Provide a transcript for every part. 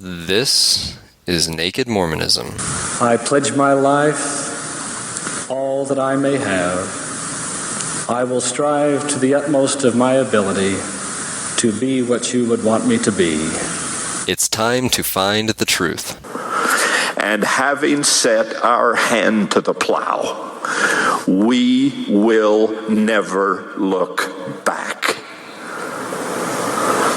This is Naked Mormonism. I pledge my life, all that I may have. I will strive to the utmost of my ability to be what you would want me to be. It's time to find the truth. And having set our hand to the plow, we will never look back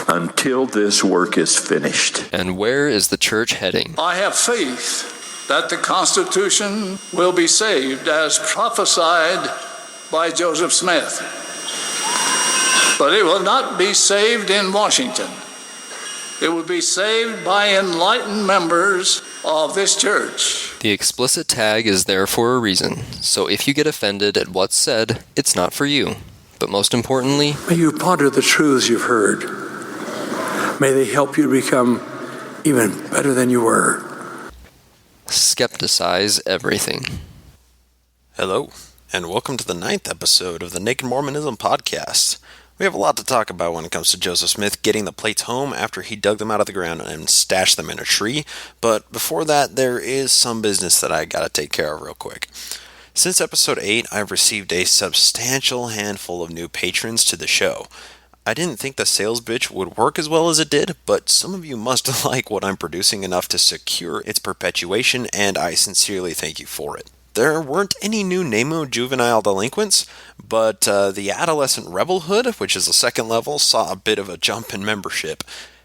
until this work is finished. And where is the church heading? I have faith that the Constitution will be saved as prophesied by Joseph Smith. But it will not be saved in Washington. It will be saved by enlightened members of this church. The explicit tag is there for a reason, so if you get offended at what's said, it's not for you. But most importantly, may you ponder the truths you've heard. May they help you become even better than you were. Skepticize everything. Hello, and welcome to the 9th episode of the Naked Mormonism podcast. We have a lot to talk about when it comes to Joseph Smith getting the plates home after he dug them out of the ground and stashed them in a tree. But before that, there is some business that I gotta take care of real quick. Since episode 8, I've received a substantial handful of new patrons to the show. I didn't think the sales pitch would work as well as it did, but some of you must like what I'm producing enough to secure its perpetuation, and I sincerely thank you for it. There weren't any new NAMO juvenile delinquents, but the Adolescent Rebelhood, which is the second level, saw a bit of a jump in membership.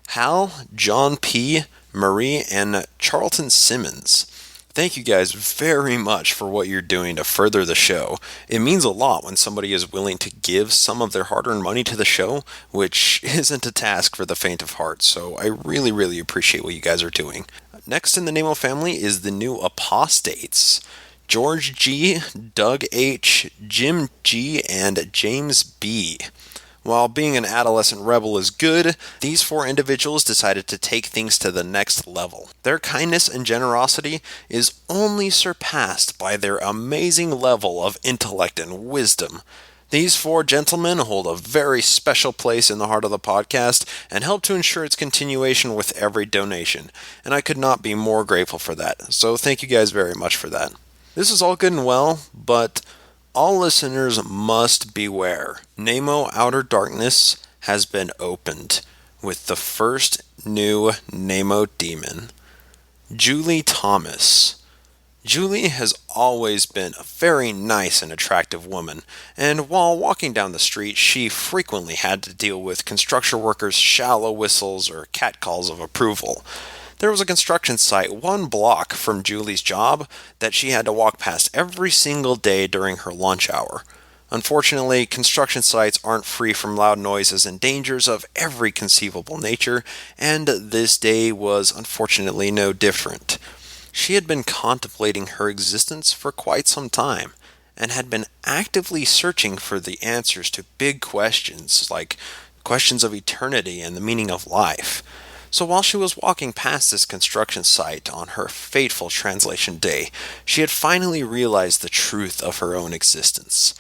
Hal, John P., Marie, and Charlton Simmons. Thank you guys very much for what you're doing to further the show. It means a lot when somebody is willing to give some of their hard-earned money to the show, which isn't a task for the faint of heart, so I really appreciate what you guys are doing. Next in the NAMO family is the new apostates. George G., Doug H., Jim G., and James B. While being an adolescent rebel is good, these 4 individuals decided to take things to the next level. Their kindness and generosity is only surpassed by their amazing level of intellect and wisdom. These 4 gentlemen hold a very special place in the heart of the podcast and help to ensure its continuation with every donation, and I could not be more grateful for that, so thank you guys very much for that. This is all good and well, but all listeners must beware. NAMO Outer Darkness has been opened with the first new NAMO demon, Julie Thomas. Julie has always been a very nice and attractive woman, and while walking down the street, she frequently had to deal with construction workers' shallow whistles or catcalls of approval. There was a construction site 1 block from Julie's job that she had to walk past every single day during her lunch hour. Unfortunately, construction sites aren't free from loud noises and dangers of every conceivable nature, and this day was unfortunately no different. She had been contemplating her existence for quite some time, and had been actively searching for the answers to big questions, like questions of eternity and the meaning of life. So while she was walking past this construction site on her fateful translation day, she had finally realized the truth of her own existence.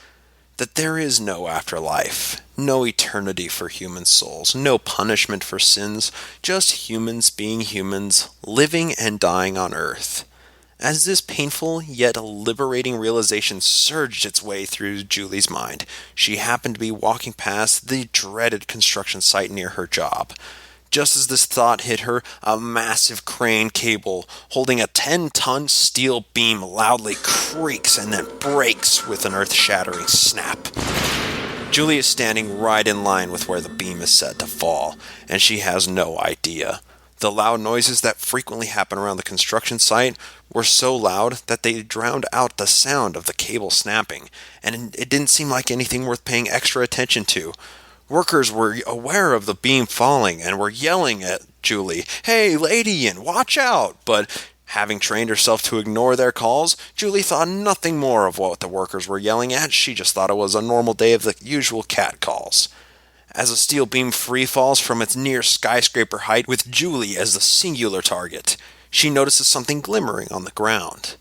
That there is no afterlife, no eternity for human souls, no punishment for sins, just humans being humans, living and dying on earth. As this painful yet liberating realization surged its way through Julie's mind, she happened to be walking past the dreaded construction site near her job. Just as this thought hit her, a massive crane cable holding a 10-ton steel beam loudly creaks and then breaks with an earth-shattering snap. Julie is standing right in line with where the beam is set to fall, and she has no idea. The loud noises that frequently happen around the construction site were so loud that they drowned out the sound of the cable snapping, and it didn't seem like anything worth paying extra attention to. Workers were aware of the beam falling and were yelling at Julie, "Hey, lady, and watch out!" But having trained herself to ignore their calls, Julie thought nothing more of what the workers were yelling at. She just thought it was a normal day of the usual catcalls. As a steel beam free falls from its near skyscraper height with Julie as the singular target, she notices something glimmering on the ground.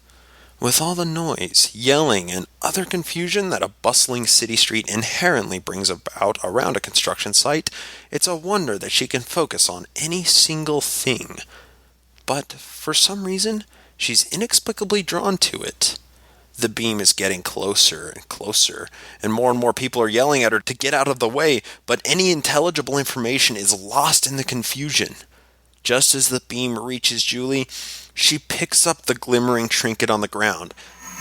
With all the noise, yelling, and other confusion that a bustling city street inherently brings about around a construction site, it's a wonder that she can focus on any single thing. but for some reason, she's inexplicably drawn to it. The beam is getting closer and closer, and more people are yelling at her to get out of the way, but any intelligible information is lost in the confusion. Just as the beam reaches Julie, she picks up the glimmering trinket on the ground,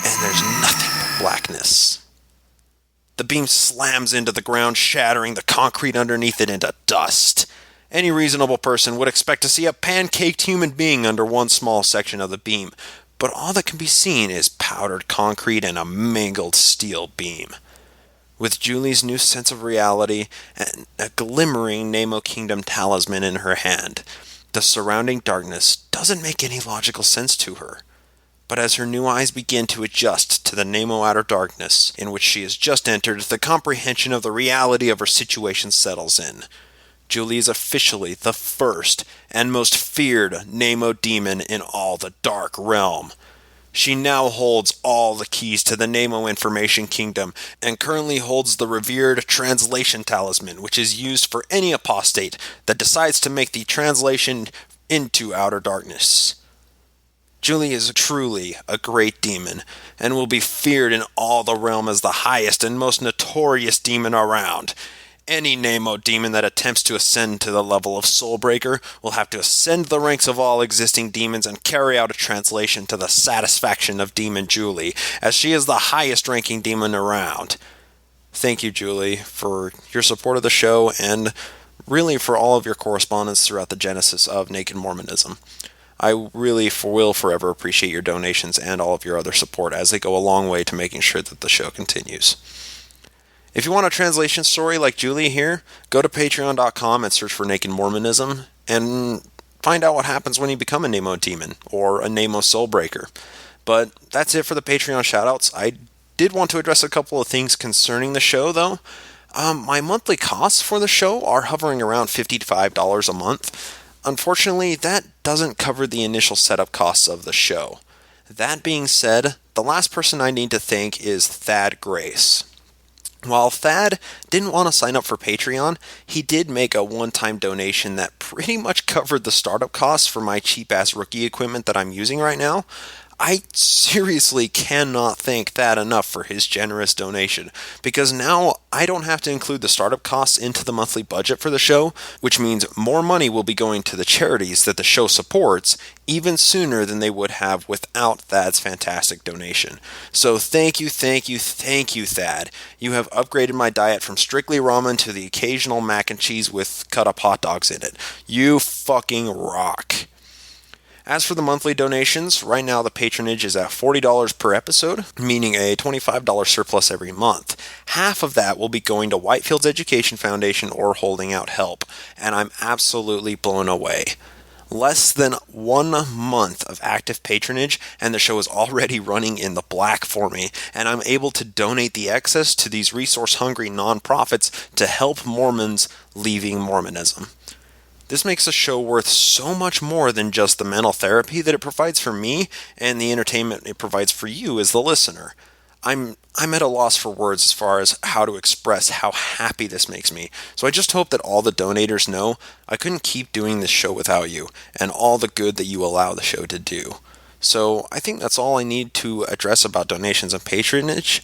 and there's nothing but blackness. The beam slams into the ground, shattering the concrete underneath it into dust. Any reasonable person would expect to see a pancaked human being under one small section of the beam, but all that can be seen is powdered concrete and a mangled steel beam. With Julie's new sense of reality and a glimmering Nemo Kingdom talisman in her hand, the surrounding darkness doesn't make any logical sense to her. But as her new eyes begin to adjust to the Nemo outer darkness in which she has just entered, the comprehension of the reality of her situation settles in. Julie is officially the first and most feared Nemo demon in all the Dark Realm. She now holds all the keys to the Nemo Information Kingdom and currently holds the revered Translation Talisman, which is used for any apostate that decides to make the translation into outer darkness. Julie is truly a great demon and will be feared in all the realm as the highest and most notorious demon around. Any Nemo demon that attempts to ascend to the level of Soulbreaker will have to ascend the ranks of all existing demons and carry out a translation to the satisfaction of Demon Julie, as she is the highest ranking demon around. Thank you, Julie, for your support of the show and really for all of your correspondence throughout the genesis of Naked Mormonism. I really will forever appreciate your donations and all of your other support, as they go a long way to making sure that the show continues. If you want a translation story like Julie here, go to patreon.com and search for Naked Mormonism and find out what happens when you become a Nemo demon or a Nemo Soulbreaker. But that's it for the Patreon shoutouts. I did want to address a couple of things concerning the show, though. My monthly costs for the show are hovering around $55 a month. Unfortunately, that doesn't cover the initial setup costs of the show. That being said, the last person I need to thank is Thad Grace. While Thad didn't want to sign up for Patreon, he did make a one-time donation that pretty much covered the startup costs for my cheap-ass rookie equipment that I'm using right now. I seriously cannot thank Thad enough for his generous donation, because now I don't have to include the startup costs into the monthly budget for the show, which means more money will be going to the charities that the show supports even sooner than they would have without Thad's fantastic donation. So thank you, Thad. You have upgraded my diet from strictly ramen to the occasional mac and cheese with cut-up hot dogs in it. You fucking rock. As for the monthly donations, right now the patronage is at $40 per episode, meaning a $25 surplus every month. Half of that will be going to Whitefield's Education Foundation or Holding Out Help, and I'm absolutely blown away. Less than 1 month of active patronage, and the show is already running in the black for me, and I'm able to donate the excess to these resource-hungry nonprofits to help Mormons leaving Mormonism. This makes the show worth so much more than just the mental therapy that it provides for me and the entertainment it provides for you as the listener. I'm at a loss for words as far as how to express how happy this makes me. So I just hope that all the donators know I couldn't keep doing this show without you and all the good that you allow the show to do. So I think that's all I need to address about donations and patronage.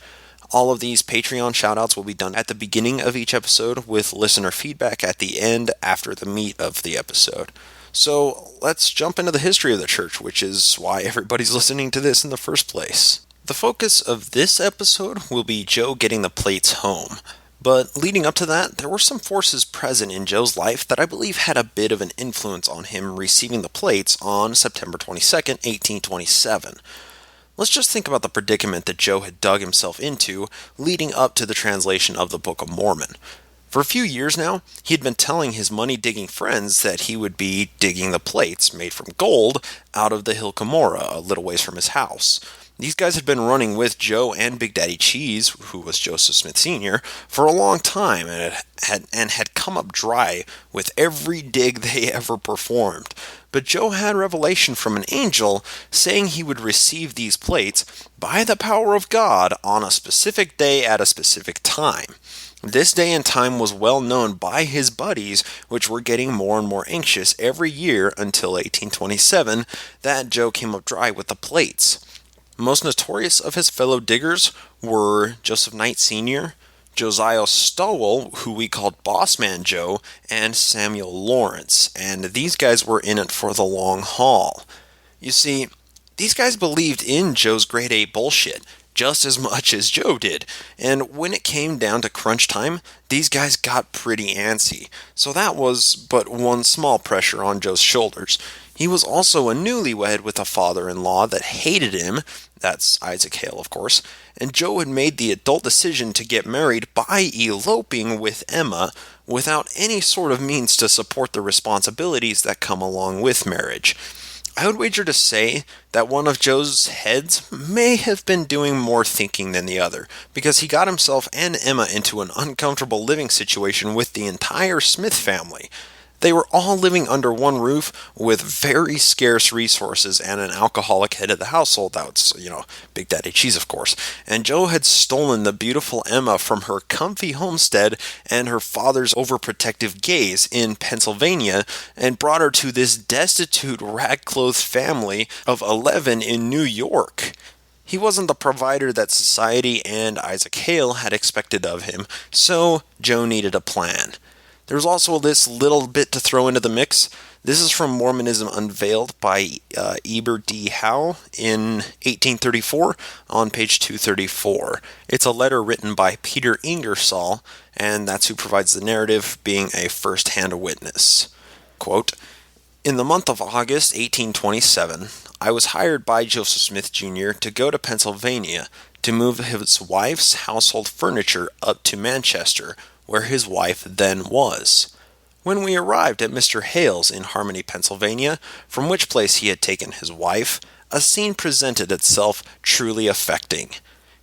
All of these Patreon shoutouts will be done at the beginning of each episode with listener feedback at the end after the meat of the episode. So let's jump into the history of the church, which is why everybody's listening to this in the first place. The focus of this episode will be Joe getting the plates home. But leading up to that, there were some forces present in Joe's life that I believe had a bit of an influence on him receiving the plates on September 22nd, 1827. Let's just think about the predicament that Joe had dug himself into leading up to the translation of the Book of Mormon. For a few years now, he had been telling his money-digging friends that he would be digging the plates made from gold out of the Hill Cumorah, a little ways from his house. These guys had been running with Joe and Big Daddy Cheese, who was Joseph Smith Sr., for a long time and had come up dry with every dig they ever performed. But Joe had revelation from an angel saying he would receive these plates by the power of God on a specific day at a specific time. This day and time was well known by his buddies, which were getting more and more anxious every year until 1827 that Joe came up dry with the plates. Most notorious of his fellow diggers were Joseph Knight Sr., Josiah Stowell, who we called Bossman Joe, and Samuel Lawrence, and these guys were in it for the long haul. You see, these guys believed in Joe's grade A bullshit just as much as Joe did, and when it came down to crunch time, these guys got pretty antsy, so that was but one small pressure on Joe's shoulders. He was also a newlywed with a father-in-law that hated him, that's Isaac Hale, of course, and Joe had made the adult decision to get married by eloping with Emma without any sort of means to support the responsibilities that come along with marriage. I would wager to say that one of Joe's heads may have been doing more thinking than the other, because he got himself and Emma into an uncomfortable living situation with the entire Smith family. They were all living under one roof with very scarce resources and an alcoholic head of the household. That's, Big Daddy Cheese, of course. And Joe had stolen the beautiful Emma from her comfy homestead and her father's overprotective gaze in Pennsylvania and brought her to this destitute, rag-clothed family of 11 in New York. He wasn't the provider that society and Isaac Hale had expected of him, so Joe needed a plan. There's also this little bit to throw into the mix. This is from Mormonism Unveiled by Eber D. Howe in 1834 on page 234. It's a letter written by Peter Ingersoll, and that's who provides the narrative, being a first-hand witness. Quote, "In the month of August 1827, I was hired by Joseph Smith, Jr. to go to Pennsylvania to move his wife's household furniture up to Manchester, where his wife then was. When we arrived at Mr. Hale's in Harmony, Pennsylvania, from which place he had taken his wife, a scene presented itself truly affecting.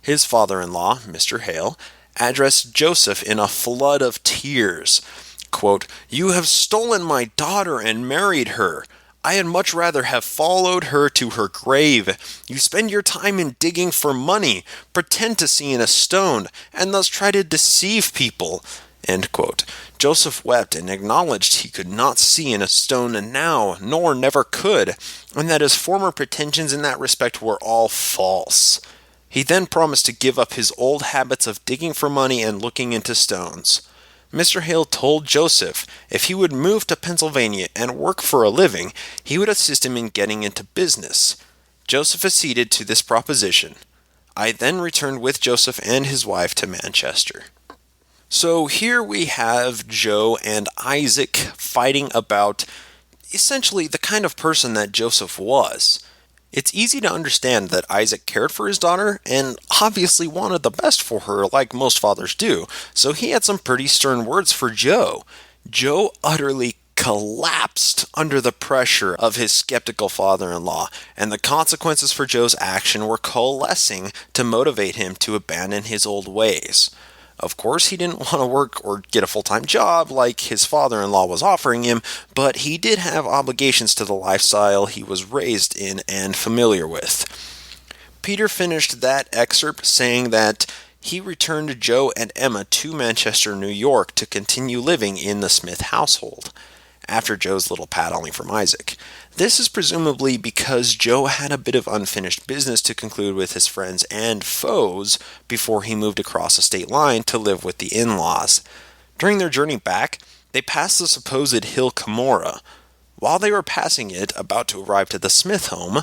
His father-in-law, Mr. Hale, addressed Joseph in a flood of tears. Quote, 'You have stolen my daughter and married her. I had much rather have followed her to her grave. You spend your time in digging for money, pretend to see in a stone, and thus try to deceive people.' End quote. Joseph wept and acknowledged he could not see in a stone now, nor never could, and that his former pretensions in that respect were all false. He then promised to give up his old habits of digging for money and looking into stones. Mr. Hale told Joseph if he would move to Pennsylvania and work for a living, he would assist him in getting into business. Joseph acceded to this proposition. I then returned with Joseph and his wife to Manchester." So here we have Joe and Isaac fighting about essentially the kind of person that Joseph was. It's easy to understand that Isaac cared for his daughter and obviously wanted the best for her like most fathers do, so he had some pretty stern words for Joe. Joe utterly collapsed under the pressure of his skeptical father-in-law, and the consequences for Joe's action were coalescing to motivate him to abandon his old ways. Of course, he didn't want to work or get a full-time job like his father-in-law was offering him, but he did have obligations to the lifestyle he was raised in and familiar with. Peter finished that excerpt saying that he returned Joe and Emma to Manchester, New York to continue living in the Smith household, after Joe's little paddling from Isaac. This is presumably because Joe had a bit of unfinished business to conclude with his friends and foes before he moved across a state line to live with the in-laws. During their journey back, they passed the supposed Hill Cumorah. While they were passing it, about to arrive to the Smith home,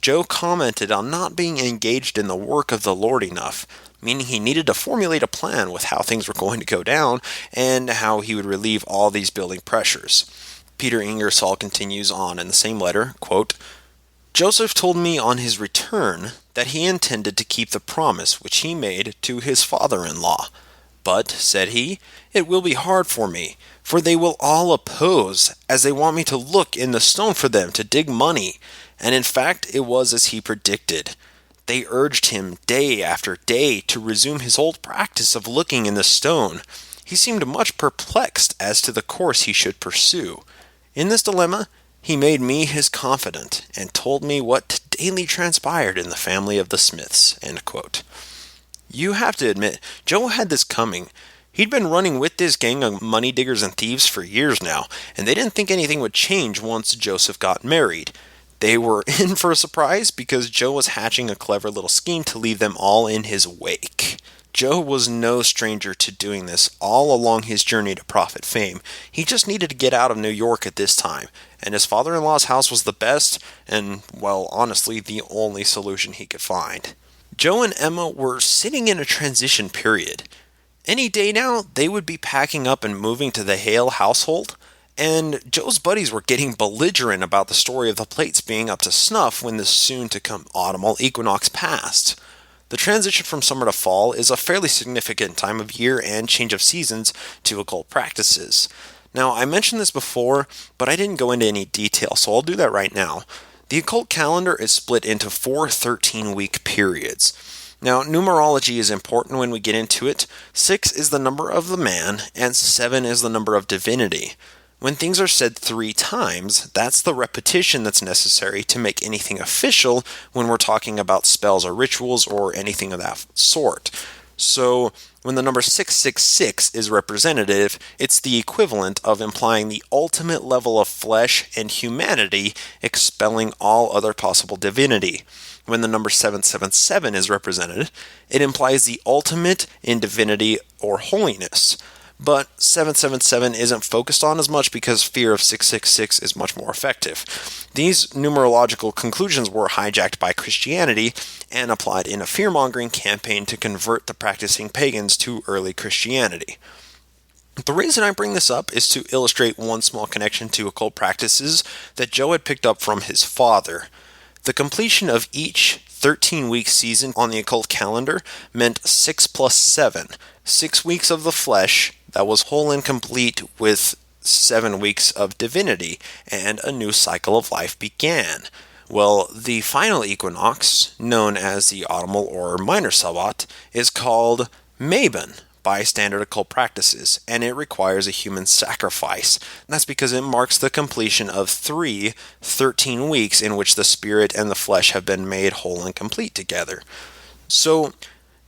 Joe commented on not being engaged in the work of the Lord enough, meaning he needed to formulate a plan with how things were going to go down and how he would relieve all these building pressures. Peter Ingersoll continues on in the same letter, quote, "Joseph told me on his return that he intended to keep the promise which he made to his father-in-law. But, said he, it will be hard for me, for they will all oppose, as they want me to look in the stone for them to dig money. And in fact, it was as he predicted. They urged him day after day to resume his old practice of looking in the stone. He seemed much perplexed as to the course he should pursue. In this dilemma, he made me his confidant, and told me what daily transpired in the family of the Smiths." End quote. You have to admit, Joe had this coming. He'd been running with this gang of money diggers and thieves for years now, and they didn't think anything would change once Joseph got married. They were in for a surprise because Joe was hatching a clever little scheme to leave them all in his wake. Joe was no stranger to doing this all along his journey to profit fame. He just needed to get out of New York at this time, and his father-in-law's house was the best and, well, honestly, the only solution he could find. Joe and Emma were sitting in a transition period. Any day now, they would be packing up and moving to the Hale household, and Joe's buddies were getting belligerent about the story of the plates being up to snuff when the soon-to-come autumnal equinox passed. The transition from summer to fall is a fairly significant time of year and change of seasons to occult practices. Now, I mentioned this before, but I didn't go into any detail, so I'll do that right now. The occult calendar is split into 4 13-week periods. Now, numerology is important when we get into it. 6 is the number of the man, and 7 is the number of divinity. When things are said 3 times, that's the repetition that's necessary to make anything official when we're talking about spells or rituals or anything of that sort. So, when the number 666 is representative, it's the equivalent of implying the ultimate level of flesh and humanity, expelling all other possible divinity. When the number 777 is represented, it implies the ultimate in divinity or holiness. But 777 isn't focused on as much because fear of 666 is much more effective. These numerological conclusions were hijacked by Christianity and applied in a fear-mongering campaign to convert the practicing pagans to early Christianity. The reason I bring this up is to illustrate one small connection to occult practices that Joe had picked up from his father. The completion of each 13-week season on the occult calendar meant 6 plus 7, 6 weeks of the flesh that was whole and complete with 7 weeks of divinity, and a new cycle of life began. Well, the final equinox, known as the autumnal or minor Sabbat, is called Mabon by standard occult practices, and it requires a human sacrifice. That's because it marks the completion of 3 13 weeks in which the spirit and the flesh have been made whole and complete together. So,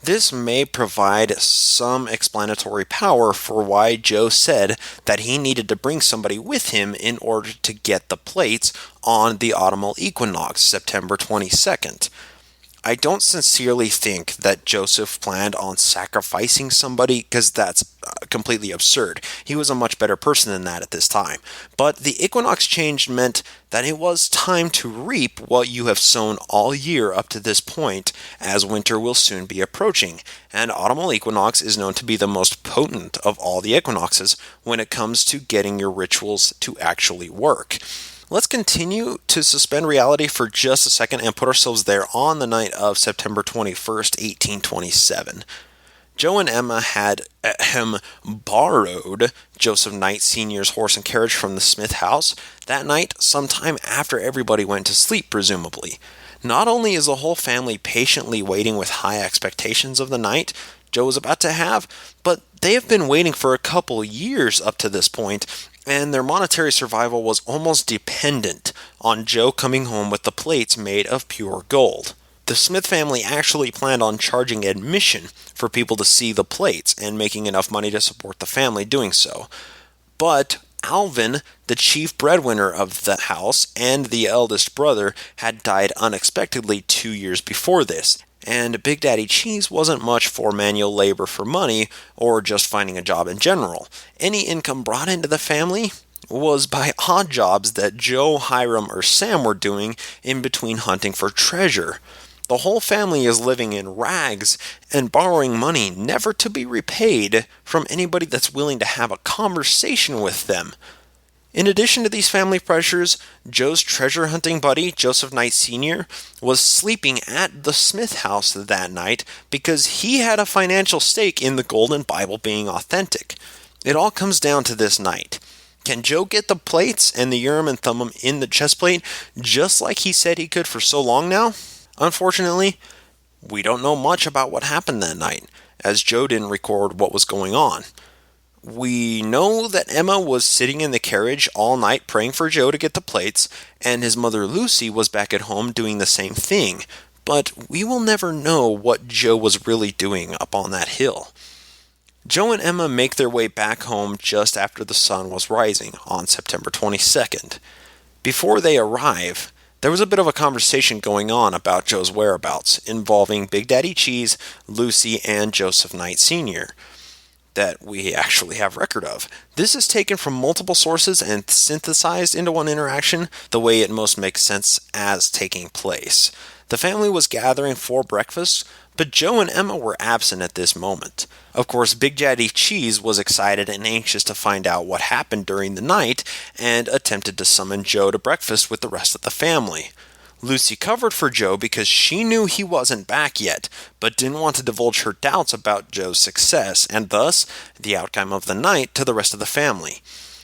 this may provide some explanatory power for why Joe said that he needed to bring somebody with him in order to get the plates on the autumnal equinox, September 22nd. I don't sincerely think that Joseph planned on sacrificing somebody, because that's completely absurd. He was a much better person than that at this time. But the equinox change meant that it was time to reap what you have sown all year up to this point, as winter will soon be approaching. And autumnal equinox is known to be the most potent of all the equinoxes when it comes to getting your rituals to actually work. Let's continue to suspend reality for just a second and put ourselves there on the night of September 21st, 1827. Joe and Emma had borrowed Joseph Knight Sr.'s horse and carriage from the Smith house that night, sometime after everybody went to sleep, presumably. Not only is the whole family patiently waiting with high expectations of the night Joe was about to have, but they have been waiting for a couple years up to this point, and their monetary survival was almost dependent on Joe coming home with the plates made of pure gold. The Smith family actually planned on charging admission for people to see the plates and making enough money to support the family doing so. But Alvin, the chief breadwinner of the house and the eldest brother, had died unexpectedly 2 years before this, and Big Daddy Cheese wasn't much for manual labor for money or just finding a job in general. Any income brought into the family was by odd jobs that Joe, Hiram, or Sam were doing in between hunting for treasure. The whole family is living in rags and borrowing money never to be repaid from anybody that's willing to have a conversation with them. In addition to these family pressures, Joe's treasure hunting buddy, Joseph Knight Sr., was sleeping at the Smith house that night because he had a financial stake in the Golden Bible being authentic. It all comes down to this night. Can Joe get the plates and the Urim and Thummim in the chest plate just like he said he could for so long now? Unfortunately, we don't know much about what happened that night, as Joe didn't record what was going on. We know that Emma was sitting in the carriage all night praying for Joe to get the plates, and his mother Lucy was back at home doing the same thing, but we will never know what Joe was really doing up on that hill. Joe and Emma make their way back home just after the sun was rising on September 22nd. Before they arrive, there was a bit of a conversation going on about Joe's whereabouts involving Big Daddy Cheese, Lucy, and Joseph Knight Sr. that we actually have record of. This is taken from multiple sources and synthesized into one interaction the way it most makes sense as taking place. The family was gathering for breakfast, but Joe and Emma were absent at this moment. Of course, Big Daddy Cheese was excited and anxious to find out what happened during the night and attempted to summon Joe to breakfast with the rest of the family. Lucy covered for Joe because she knew he wasn't back yet, but didn't want to divulge her doubts about Joe's success and thus the outcome of the night to the rest of the family.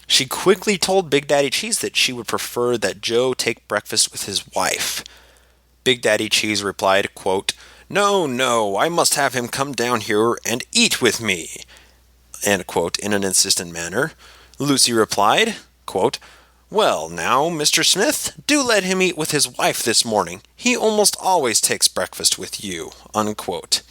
She quickly told Big Daddy Cheese that she would prefer that Joe take breakfast with his wife. Big Daddy Cheese replied, quote, No, I must have him come down here and eat with me, end quote, in an insistent manner. Lucy replied, quote, Well, now, Mr. Smith, do let him eat with his wife this morning. He almost always takes breakfast with you, unquote.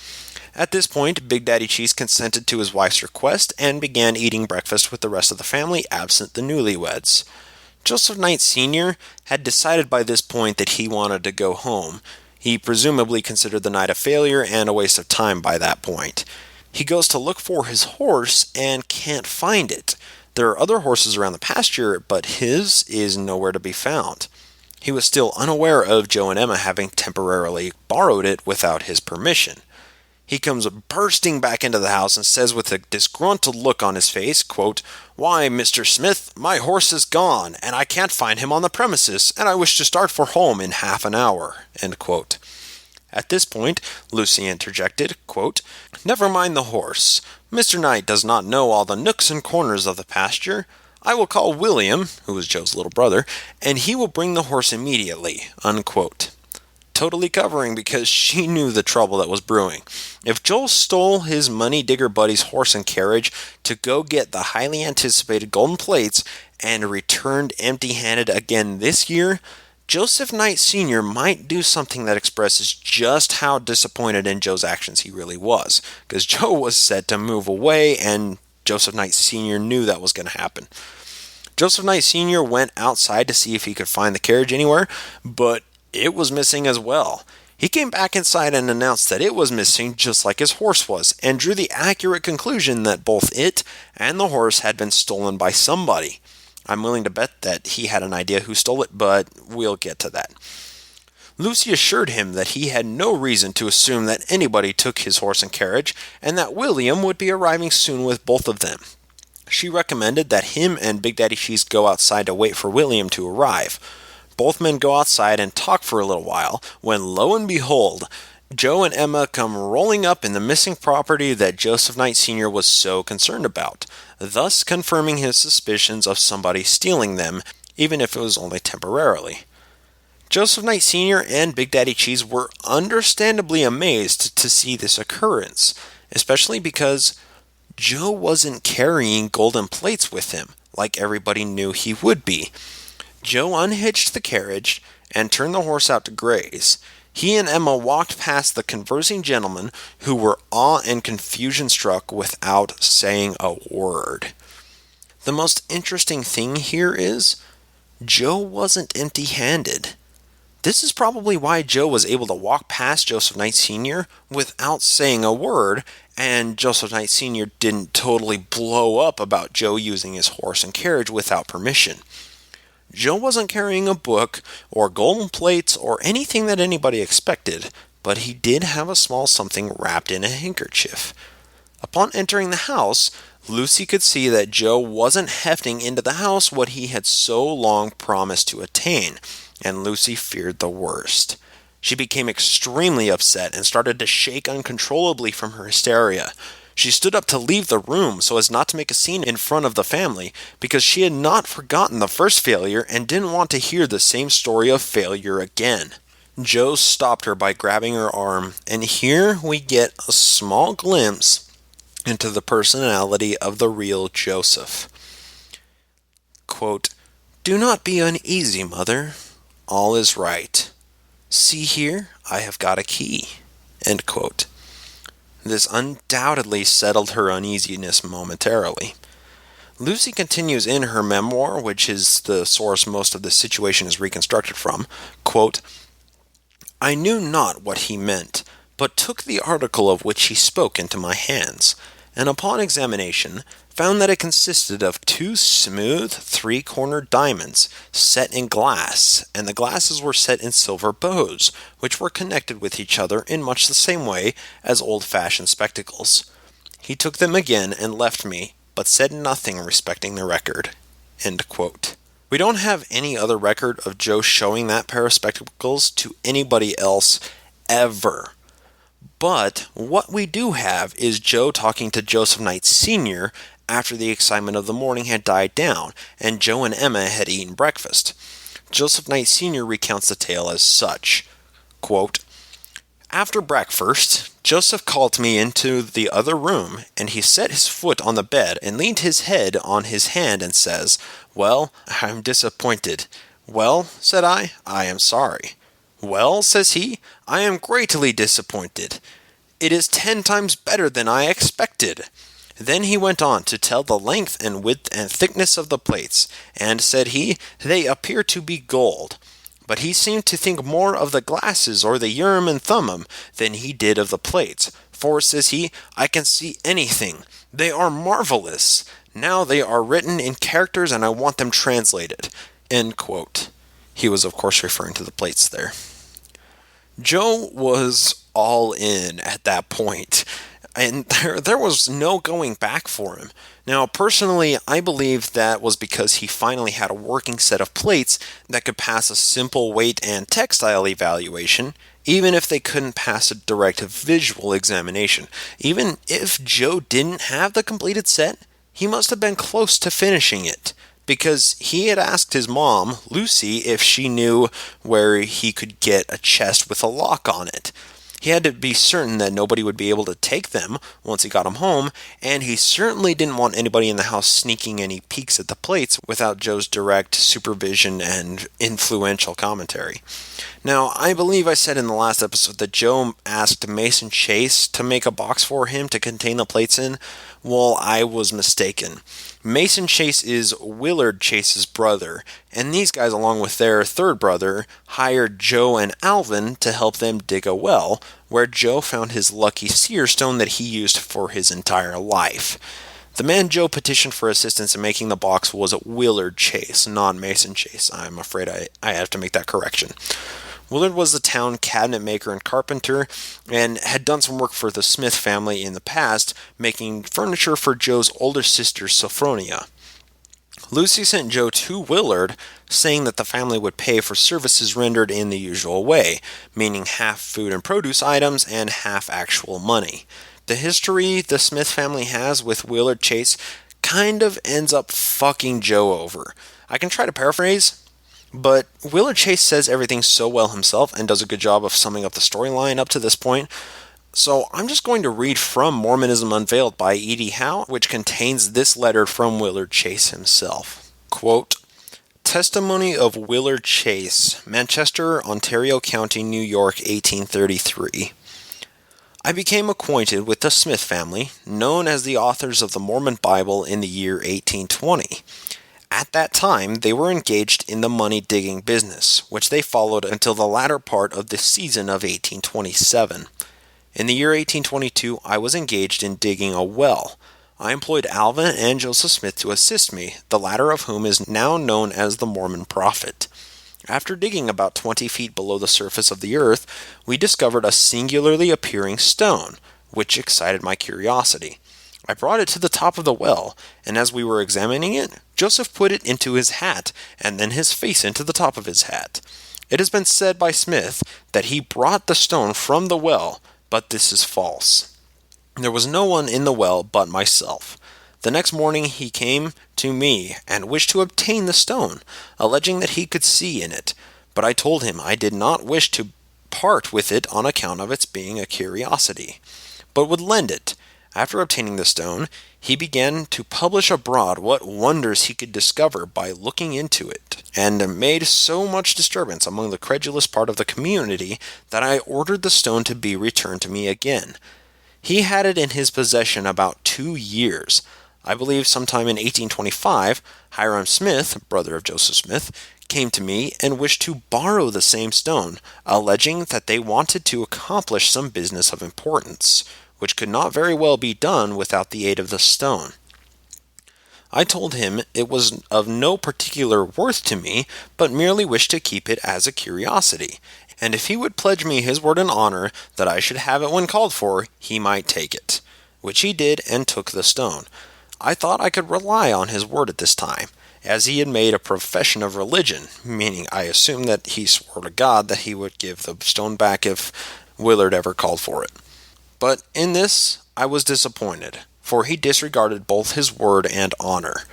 At this point, Big Daddy Cheese consented to his wife's request and began eating breakfast with the rest of the family absent the newlyweds. Joseph Knight Sr. had decided by this point that he wanted to go home. He presumably considered the night a failure and a waste of time by that point. He goes to look for his horse and can't find it. There are other horses around the pasture, but his is nowhere to be found. He was still unaware of Joe and Emma having temporarily borrowed it without his permission. He comes bursting back into the house and says with a disgruntled look on his face, quote, Why, Mr. Smith, my horse is gone, and I can't find him on the premises, and I wish to start for home in half an hour, end quote. At this point, Lucy interjected, quote, Never mind the horse. Mr. Knight does not know all the nooks and corners of the pasture. I will call William, who was Joe's little brother, and he will bring the horse immediately, unquote. Totally covering because she knew the trouble that was brewing. If Joel stole his money digger buddy's horse and carriage to go get the highly anticipated golden plates and returned empty-handed again this year, Joseph Knight Sr. might do something that expresses just how disappointed in Joe's actions he really was, because Joe was set to move away and Joseph Knight Sr. knew that was going to happen. Joseph Knight Sr. went outside to see if he could find the carriage anywhere, but it was missing as well. He came back inside and announced that it was missing just like his horse was, and drew the accurate conclusion that both it and the horse had been stolen by somebody. I'm willing to bet that he had an idea who stole it, but we'll get to that. Lucy assured him that he had no reason to assume that anybody took his horse and carriage, and that William would be arriving soon with both of them. She recommended that him and Big Daddy Cheese go outside to wait for William to arrive. Both men go outside and talk for a little while, when lo and behold, Joe and Emma come rolling up in the missing property that Joseph Knight Sr. was so concerned about, thus confirming his suspicions of somebody stealing them, even if it was only temporarily. Joseph Knight Sr. and Big Daddy Cheese were understandably amazed to see this occurrence, especially because Joe wasn't carrying golden plates with him, like everybody knew he would be. Joe unhitched the carriage and turned the horse out to graze. He and Emma walked past the conversing gentlemen who were awe and confusion struck without saying a word. The most interesting thing here is Joe wasn't empty-handed. This is probably why Joe was able to walk past Joseph Knight Sr. without saying a word, and Joseph Knight Sr. didn't totally blow up about Joe using his horse and carriage without permission. Joe wasn't carrying a book or golden plates or anything that anybody expected, but he did have a small something wrapped in a handkerchief. Upon entering the house, Lucy could see that Joe wasn't hefting into the house what he had so long promised to attain, and Lucy feared the worst. She became extremely upset and started to shake uncontrollably from her hysteria. She stood up to leave the room so as not to make a scene in front of the family, because she had not forgotten the first failure and didn't want to hear the same story of failure again. Joe stopped her by grabbing her arm, and here we get a small glimpse into the personality of the real Joseph. Quote, Do not be uneasy, mother. All is right. See here, I have got a key. End quote. This undoubtedly settled her uneasiness momentarily. Lucy continues in her memoir, which is the source most of the situation is reconstructed from, quote, "I knew not what he meant, but took the article of which he spoke into my hands, and upon examination found that it consisted of 2 smooth 3-cornered diamonds set in glass, and the glasses were set in silver bows, which were connected with each other in much the same way as old-fashioned spectacles. He took them again and left me, but said nothing respecting the record." End quote. We don't have any other record of Joe showing that pair of spectacles to anybody else ever. But what we do have is Joe talking to Joseph Knight Sr. after the excitement of the morning had died down, and Joe and Emma had eaten breakfast. Joseph Knight Sr. recounts the tale as such, quote, "After breakfast, Joseph called me into the other room, and he set his foot on the bed and leaned his head on his hand and says, 'Well, I'm disappointed.' 'Well,' said I am sorry.' 'Well,' says he, 'I am greatly disappointed. It is 10 times better than I expected.' Then he went on to tell the length and width and thickness of the plates, and, said he, 'they appear to be gold.' But he seemed to think more of the glasses or the Urim and Thummim than he did of the plates. 'For,' says he, 'I can see anything. They are marvelous. Now they are written in characters and I want them translated.'" End quote. He was, of course, referring to the plates there. Joe was all in at that point, and there was no going back for him. Now, personally, I believe that was because he finally had a working set of plates that could pass a simple weight and textile evaluation, even if they couldn't pass a direct visual examination. Even if Joe didn't have the completed set, he must have been close to finishing it, because he had asked his mom, Lucy, if she knew where he could get a chest with a lock on it. He had to be certain that nobody would be able to take them once he got them home, and he certainly didn't want anybody in the house sneaking any peeks at the plates without Joe's direct supervision and influential commentary. Now, I believe I said in the last episode that Joe asked Mason Chase to make a box for him to contain the plates in. Well, I was mistaken. Mason Chase is Willard Chase's brother, and these guys, along with their third brother, hired Joe and Alvin to help them dig a well, where Joe found his lucky seer stone that he used for his entire life. The man Joe petitioned for assistance in making the box was Willard Chase, not Mason Chase. I'm afraid I have to make that correction. Willard was the town cabinet maker and carpenter, and had done some work for the Smith family in the past, making furniture for Joe's older sister, Sophronia. Lucy sent Joe to Willard, saying that the family would pay for services rendered in the usual way, meaning half food and produce items and half actual money. The history the Smith family has with Willard Chase kind of ends up fucking Joe over. I can try to paraphrase, but Willard Chase says everything so well himself and does a good job of summing up the storyline up to this point. So I'm just going to read from Mormonism Unveiled by E.D. Howe, which contains this letter from Willard Chase himself. Quote, "Testimony of Willard Chase, Manchester, Ontario County, New York, 1833. I became acquainted with the Smith family, known as the authors of the Mormon Bible, in the year 1820. At that time, they were engaged in the money-digging business, which they followed until the latter part of the season of 1827. In the year 1822, I was engaged in digging a well. I employed Alvin and Joseph Smith to assist me, the latter of whom is now known as the Mormon Prophet. After digging about 20 feet below the surface of the earth, we discovered a singularly appearing stone, which excited my curiosity. I brought it to the top of the well, and as we were examining it, Joseph put it into his hat, and then his face into the top of his hat. It has been said by Smith that he brought the stone from the well, but this is false. There was no one in the well but myself. The next morning he came to me and wished to obtain the stone, alleging that he could see in it, but I told him I did not wish to part with it on account of its being a curiosity, but would lend it. After obtaining the stone, he began to publish abroad what wonders he could discover by looking into it, and made so much disturbance among the credulous part of the community that I ordered the stone to be returned to me again. He had it in his possession about 2 years. I believe sometime in 1825, Hiram Smith, brother of Joseph Smith, came to me and wished to borrow the same stone, alleging that they wanted to accomplish some business of importance, which could not very well be done without the aid of the stone. I told him it was of no particular worth to me, but merely wished to keep it as a curiosity, and if he would pledge me his word and honor that I should have it when called for, he might take it, which he did and took the stone. I thought I could rely on his word at this time, as he had made a profession of religion, meaning I assumed that he swore to God that he would give the stone back if Willard ever called for it. But in this I was disappointed, for he disregarded both his word and honor.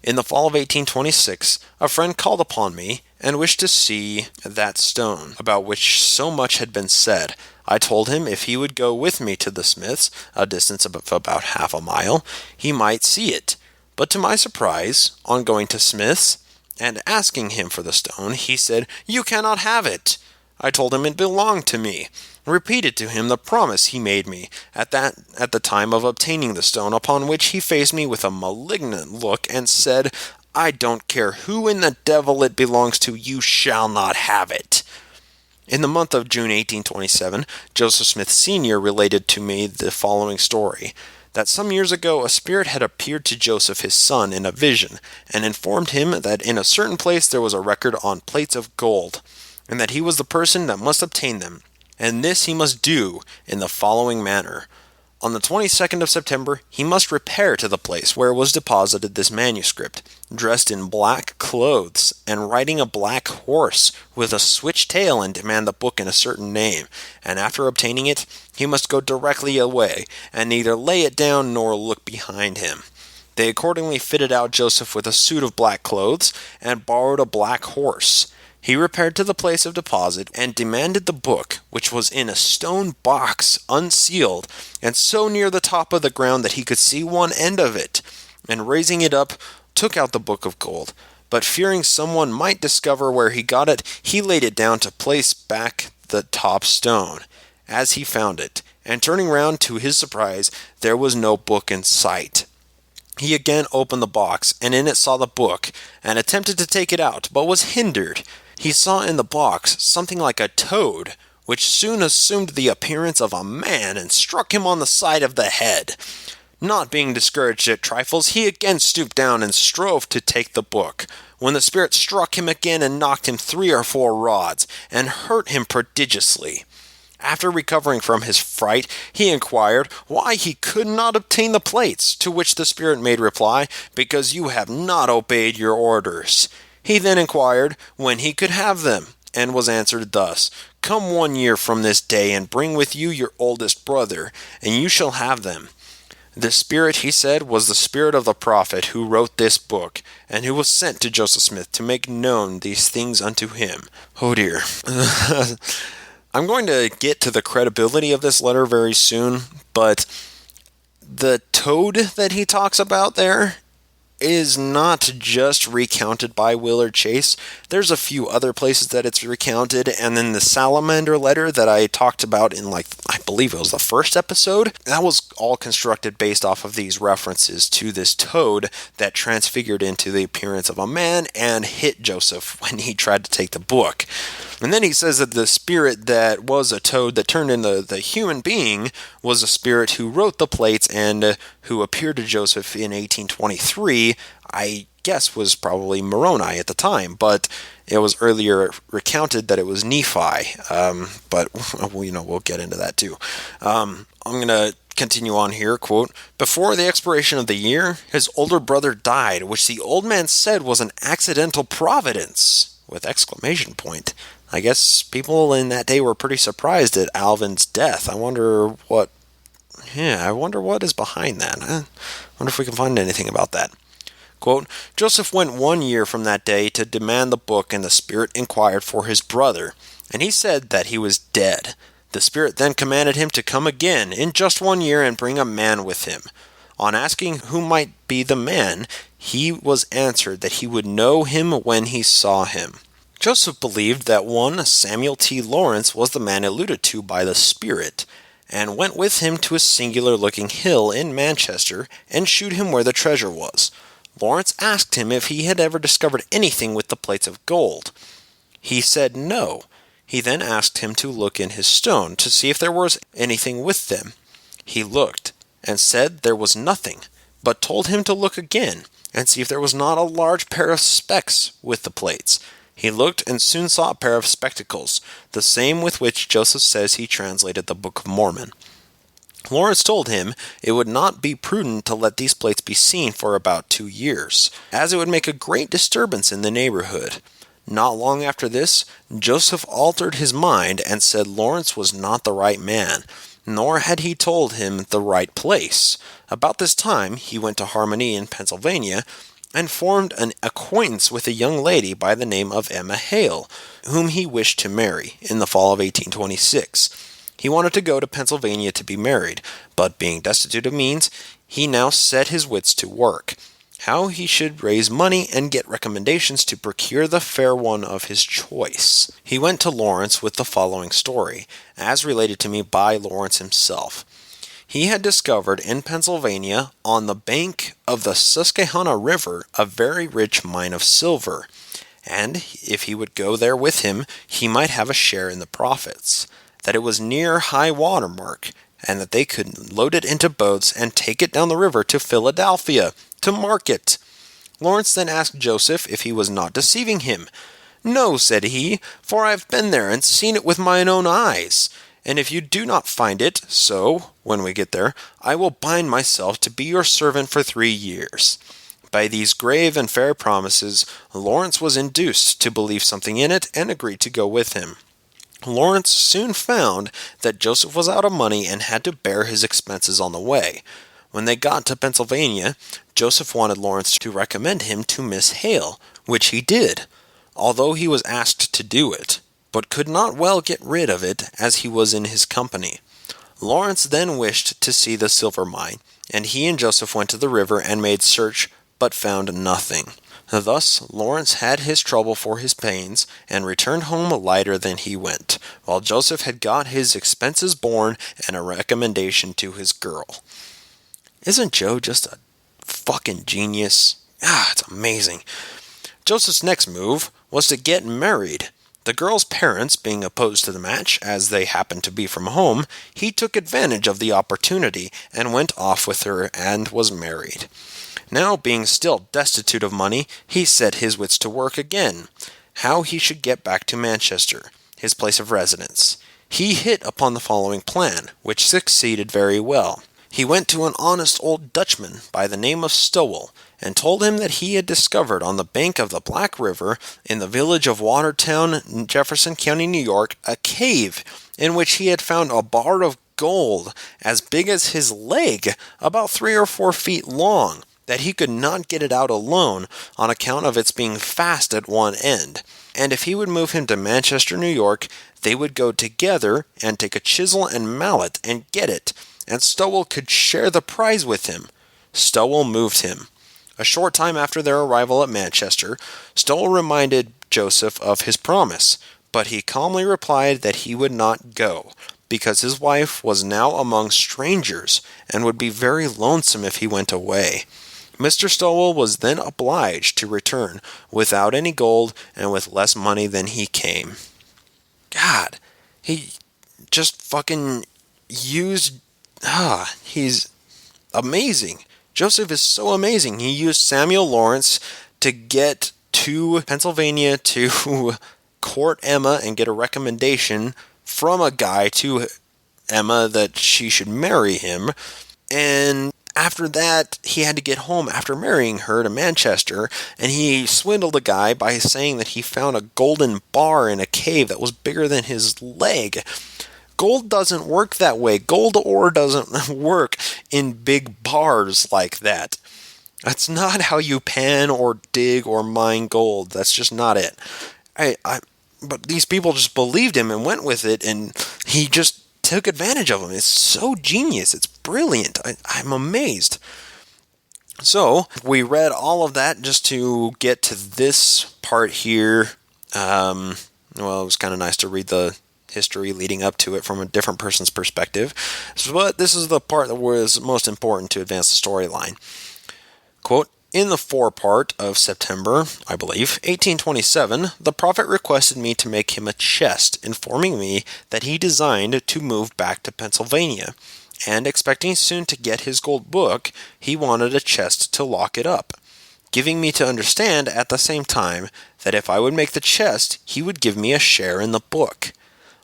In the fall of 1826, a friend called upon me and wished to see that stone, about which so much had been said. I told him if he would go with me to the Smiths, a distance of about half a mile, he might see it. But to my surprise, on going to Smith's and asking him for the stone, he said, "You cannot have it." I told him it belonged to me, repeated to him the promise he made me at the time of obtaining the stone, upon which he faced me with a malignant look and said, "I don't care who in the devil it belongs to, you shall not have it." In the month of June 1827, Joseph Smith Sr. related to me the following story, that some years ago a spirit had appeared to Joseph his son in a vision, and informed him that in a certain place there was a record on plates of gold, and that he was the person that must obtain them, and this he must do in the following manner. On the 22nd of September, he must repair to the place where was deposited this manuscript, dressed in black clothes, and riding a black horse, with a switch tail, and demand the book in a certain name, and after obtaining it, he must go directly away, and neither lay it down nor look behind him. They accordingly fitted out Joseph with a suit of black clothes, and borrowed a black horse. He repaired to the place of deposit, and demanded the book, which was in a stone box, unsealed, and so near the top of the ground that he could see one end of it, and raising it up, took out the book of gold. But fearing someone might discover where he got it, he laid it down to place back the top stone, as he found it, and turning round, to his surprise, there was no book in sight. He again opened the box, and in it saw the book, and attempted to take it out, but was hindered. He saw in the box something like a toad, which soon assumed the appearance of a man and struck him on the side of the head. Not being discouraged at trifles, he again stooped down and strove to take the book, when the spirit struck him again and knocked him 3 or 4 rods, and hurt him prodigiously. After recovering from his fright, he inquired why he could not obtain the plates, to which the spirit made reply, "Because you have not obeyed your orders." He then inquired when he could have them, and was answered thus, "Come 1 year from this day, and bring with you your oldest brother, and you shall have them." The spirit, he said, was the spirit of the prophet who wrote this book, and who was sent to Joseph Smith to make known these things unto him. Oh dear. I'm going to get to the credibility of this letter very soon, but the toad that he talks about there is not just recounted by Willard Chase. There's a few other places that it's recounted, and then the salamander letter that I talked about in, I believe it was the first episode, that was all constructed based off of these references to this toad that transfigured into the appearance of a man and hit Joseph when he tried to take the book. And then he says that the spirit that was a toad that turned into the human being was a spirit who wrote the plates and who appeared to Joseph in 1823. I guess was probably Moroni at the time, but it was earlier recounted that it was Nephi. But we'll get into that too. I'm going to continue on here, quote, "Before the expiration of the year, his older brother died, which the old man said was an accidental providence," with exclamation point. I guess people in that day were pretty surprised at Alvin's death. I wonder what is behind that. I wonder if we can find anything about that. Quote, "Joseph went 1 year from that day to demand the book, and the spirit inquired for his brother, and he said that he was dead. The spirit then commanded him to come again in just 1 year and bring a man with him. On asking who might be the man, he was answered that he would know him when he saw him. Joseph believed that one Samuel T. Lawrence was the man alluded to by the spirit, and went with him to a singular-looking hill in Manchester and shewed him where the treasure was. Lawrence asked him if he had ever discovered anything with the plates of gold. He said no. He then asked him to look in his stone to see if there was anything with them. He looked, and said there was nothing, but told him to look again, and see if there was not a large pair of specs with the plates. He looked and soon saw a pair of spectacles, the same with which Joseph says he translated the Book of Mormon. Lawrence told him it would not be prudent to let these plates be seen for about 2 years, as it would make a great disturbance in the neighborhood. Not long after this, Joseph altered his mind and said Lawrence was not the right man, nor had he told him the right place. About this time, he went to Harmony in Pennsylvania and formed an acquaintance with a young lady by the name of Emma Hale, whom he wished to marry in the fall of 1826. He wanted to go to Pennsylvania to be married, but being destitute of means, he now set his wits to work. How he should raise money and get recommendations to procure the fair one of his choice. He went to Lawrence with the following story, as related to me by Lawrence himself. He had discovered in Pennsylvania, on the bank of the Susquehanna River, a very rich mine of silver, and if he would go there with him, he might have a share in the profits. That it was near high water mark, and that they could load it into boats and take it down the river to Philadelphia to market. Lawrence then asked Joseph if he was not deceiving him. "No," said he, "for I have been there and seen it with mine own eyes. And if you do not find it so, when we get there, I will bind myself to be your servant for 3 years." By these grave and fair promises, Lawrence was induced to believe something in it and agreed to go with him. Lawrence soon found that Joseph was out of money and had to bear his expenses on the way. When they got to Pennsylvania, Joseph wanted Lawrence to recommend him to Miss Hale, which he did, although he was asked to do it, but could not well get rid of it as he was in his company. Lawrence then wished to see the silver mine, and he and Joseph went to the river and made search, but found nothing. Thus Lawrence had his trouble for his pains, and returned home lighter than he went, while Joseph had got his expenses borne and a recommendation to his girl. Isn't Joe just a fucking genius? It's amazing. Joseph's next move was to get married. The girl's parents being opposed to the match, as they happened to be from home, he took advantage of the opportunity and went off with her and was married. Now, being still destitute of money, he set his wits to work again. How he should get back to Manchester, his place of residence. He hit upon the following plan, which succeeded very well. He went to an honest old Dutchman by the name of Stowell, and told him that he had discovered on the bank of the Black River, in the village of Watertown, Jefferson County, New York, a cave in which he had found a bar of gold as big as his leg, about 3 or 4 feet long, that he could not get it out alone on account of its being fast at one end. And if he would move him to Manchester, New York, they would go together and take a chisel and mallet and get it, and Stowell could share the prize with him. Stowell moved him. A short time after their arrival at Manchester, Stowell reminded Joseph of his promise, but he calmly replied that he would not go, because his wife was now among strangers, and would be very lonesome if he went away. Mr. Stowell was then obliged to return without any gold and with less money than he came. God, he just fucking used... he's amazing. Joseph is so amazing. He used Samuel Lawrence to get to Pennsylvania to court Emma and get a recommendation from a guy to Emma that she should marry him. And after that, he had to get home after marrying her to Manchester, and he swindled a guy by saying that he found a golden bar in a cave that was bigger than his leg. Gold doesn't work that way. Gold ore doesn't work in big bars like that. That's not how you pan or dig or mine gold. That's just not it. But these people just believed him and went with it, and he just took advantage of them. It's so genius. It's brilliant. I'm amazed. So, we read all of that just to get to this part here. Well, it was kind of nice to read the history leading up to it from a different person's perspective, but this is the part that was most important to advance the storyline. Quote, in the forepart of September, I believe, 1827, the prophet requested me to make him a chest, informing me that he designed to move back to Pennsylvania, and expecting soon to get his gold book, he wanted a chest to lock it up, giving me to understand at the same time that if I would make the chest, he would give me a share in the book.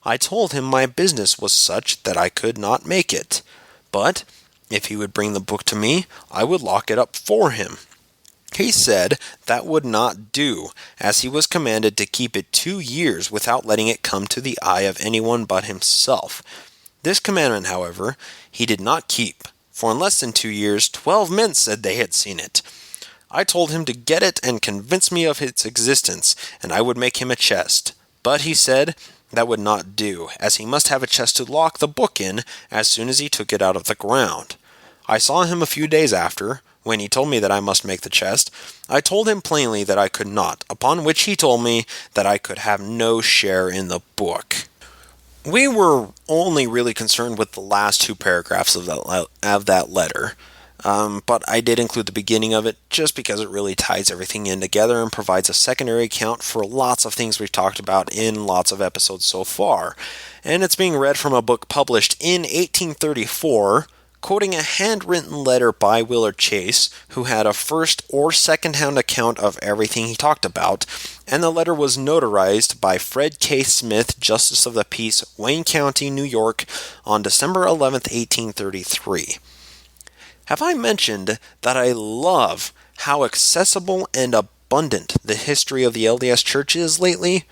I told him my business was such that I could not make it, but if he would bring the book to me, I would lock it up for him. He said that would not do, as he was commanded to keep it 2 years without letting it come to the eye of anyone but himself. This commandment, however, he did not keep, for in less than 2 years 12 men said they had seen it. I told him to get it and convince me of its existence, and I would make him a chest. But he said that would not do, as he must have a chest to lock the book in as soon as he took it out of the ground. I saw him a few days after, when he told me that I must make the chest. I told him plainly that I could not, upon which he told me that I could have no share in the book. We were only really concerned with the last 2 paragraphs of that letter, but I did include the beginning of it just because it really ties everything in together and provides a secondary account for lots of things we've talked about in lots of episodes so far. And it's being read from a book published in 1834, quoting a handwritten letter by Willard Chase, who had a first or second-hand account of everything he talked about, and the letter was notarized by Fred K. Smith, Justice of the Peace, Wayne County, New York, on December 11th, 1833. Have I mentioned that I love how accessible and abundant the history of the LDS Church is lately?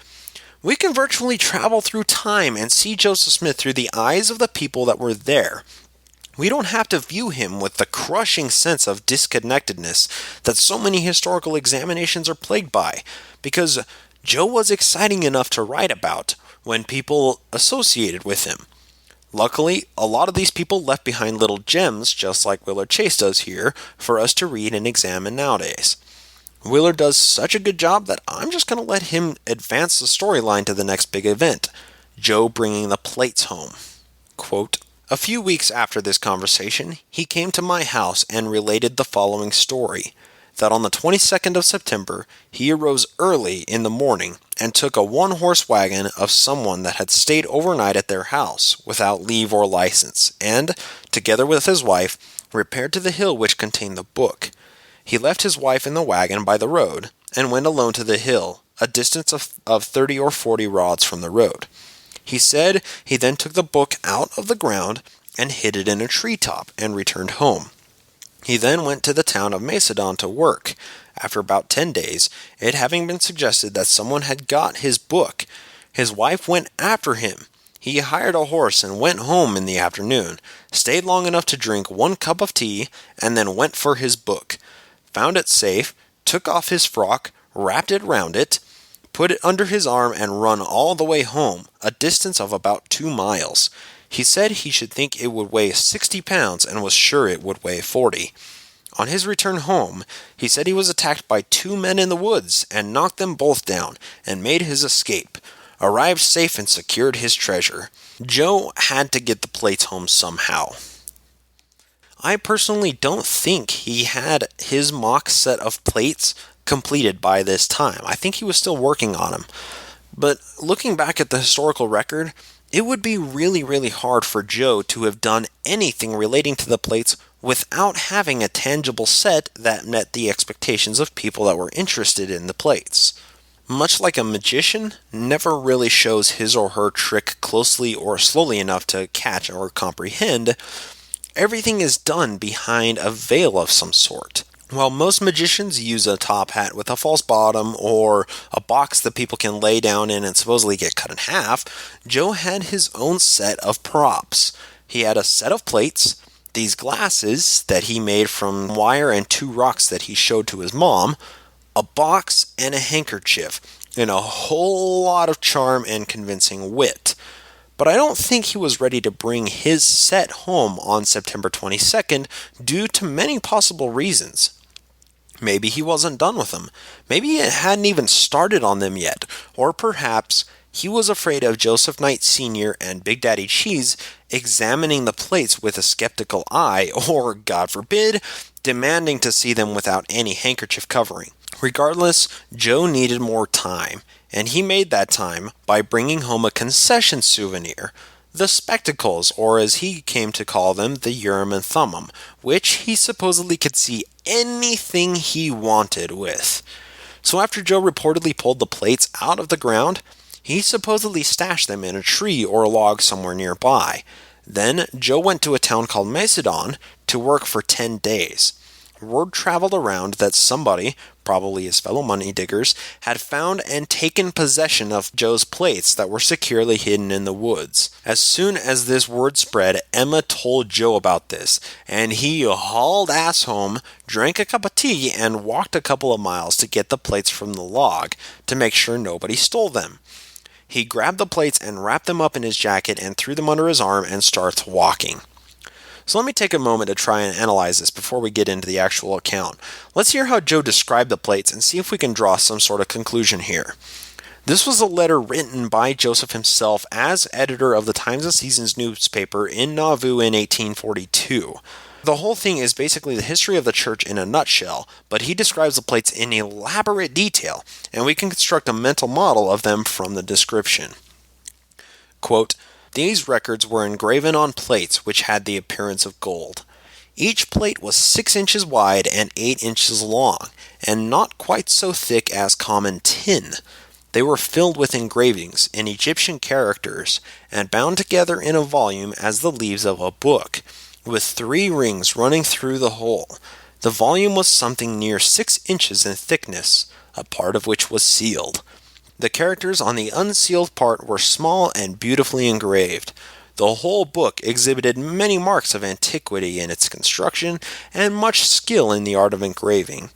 We can virtually travel through time and see Joseph Smith through the eyes of the people that were there. We don't have to view him with the crushing sense of disconnectedness that so many historical examinations are plagued by, because Joe was exciting enough to write about when people associated with him. Luckily, a lot of these people left behind little gems, just like Willard Chase does here, for us to read and examine nowadays. Willard does such a good job that I'm just going to let him advance the storyline to the next big event, Joe bringing the plates home. Quote, a few weeks after this conversation, he came to my house and related the following story, that on the 22nd of September, he arose early in the morning and took a one-horse wagon of someone that had stayed overnight at their house without leave or license, and, together with his wife, repaired to the hill which contained the book. He left his wife in the wagon by the road, and went alone to the hill, a distance of 30 or 40 rods from the road. He said he then took the book out of the ground and hid it in a treetop and returned home. He then went to the town of Macedon to work. After about 10 days, it having been suggested that someone had got his book, his wife went after him. He hired a horse and went home in the afternoon, stayed long enough to drink 1 cup of tea, and then went for his book. Found it safe, took off his frock, wrapped it round it, put it under his arm and run all the way home, a distance of about 2 miles. He said he should think it would weigh 60 pounds and was sure it would weigh 40. On his return home, he said he was attacked by 2 men in the woods and knocked them both down and made his escape, arrived safe and secured his treasure. Joe had to get the plates home somehow. I personally don't think he had his mock set of plates completed by this time. I think he was still working on them. But looking back at the historical record, it would be really, really hard for Joe to have done anything relating to the plates without having a tangible set that met the expectations of people that were interested in the plates. Much like a magician never really shows his or her trick closely or slowly enough to catch or comprehend, everything is done behind a veil of some sort. While most magicians use a top hat with a false bottom or a box that people can lay down in and supposedly get cut in half, Joe had his own set of props. He had a set of plates, these glasses that he made from wire and 2 rocks that he showed to his mom, a box and a handkerchief, and a whole lot of charm and convincing wit. But I don't think he was ready to bring his set home on September 22nd due to many possible reasons. Maybe he wasn't done with them. Maybe he hadn't even started on them yet. Or perhaps He was afraid of Joseph Knight Sr. and Big Daddy Cheese examining the plates with a skeptical eye, or, God forbid, demanding to see them without any handkerchief covering. Regardless, Joe needed more time, and he made that time by bringing home a concession souvenir, the spectacles, or as he came to call them, the Urim and Thummim, which he supposedly could see anything he wanted with. So after Joe reportedly pulled the plates out of the ground, he supposedly stashed them in a tree or a log somewhere nearby. Then Joe went to a town called Macedon to work for 10 days. Word traveled around that somebody, probably his fellow money diggers, had found and taken possession of Joe's plates that were securely hidden in the woods. As soon as this word spread, Emma told Joe about this, and he hauled ass home, drank a cup of tea, and walked a couple of miles to get the plates from the log to make sure nobody stole them. He grabbed the plates and wrapped them up in his jacket and threw them under his arm and starts walking. So let me take a moment to try and analyze this before we get into the actual account. Let's hear how Joe described the plates and see if we can draw some sort of conclusion here. This was a letter written by Joseph himself as editor of the Times and Seasons newspaper in Nauvoo in 1842. The whole thing is basically the history of the church in a nutshell, but he describes the plates in elaborate detail, and we can construct a mental model of them from the description. Quote, "These records were engraven on plates which had the appearance of gold. Each plate was 6 inches wide and 8 inches long, and not quite so thick as common tin. They were filled with engravings in Egyptian characters, and bound together in a volume as the leaves of a book, with 3 rings running through the whole. The volume was something near 6 inches in thickness, a part of which was sealed. The characters on the unsealed part were small and beautifully engraved. The whole book exhibited many marks of antiquity in its construction and much skill in the art of engraving.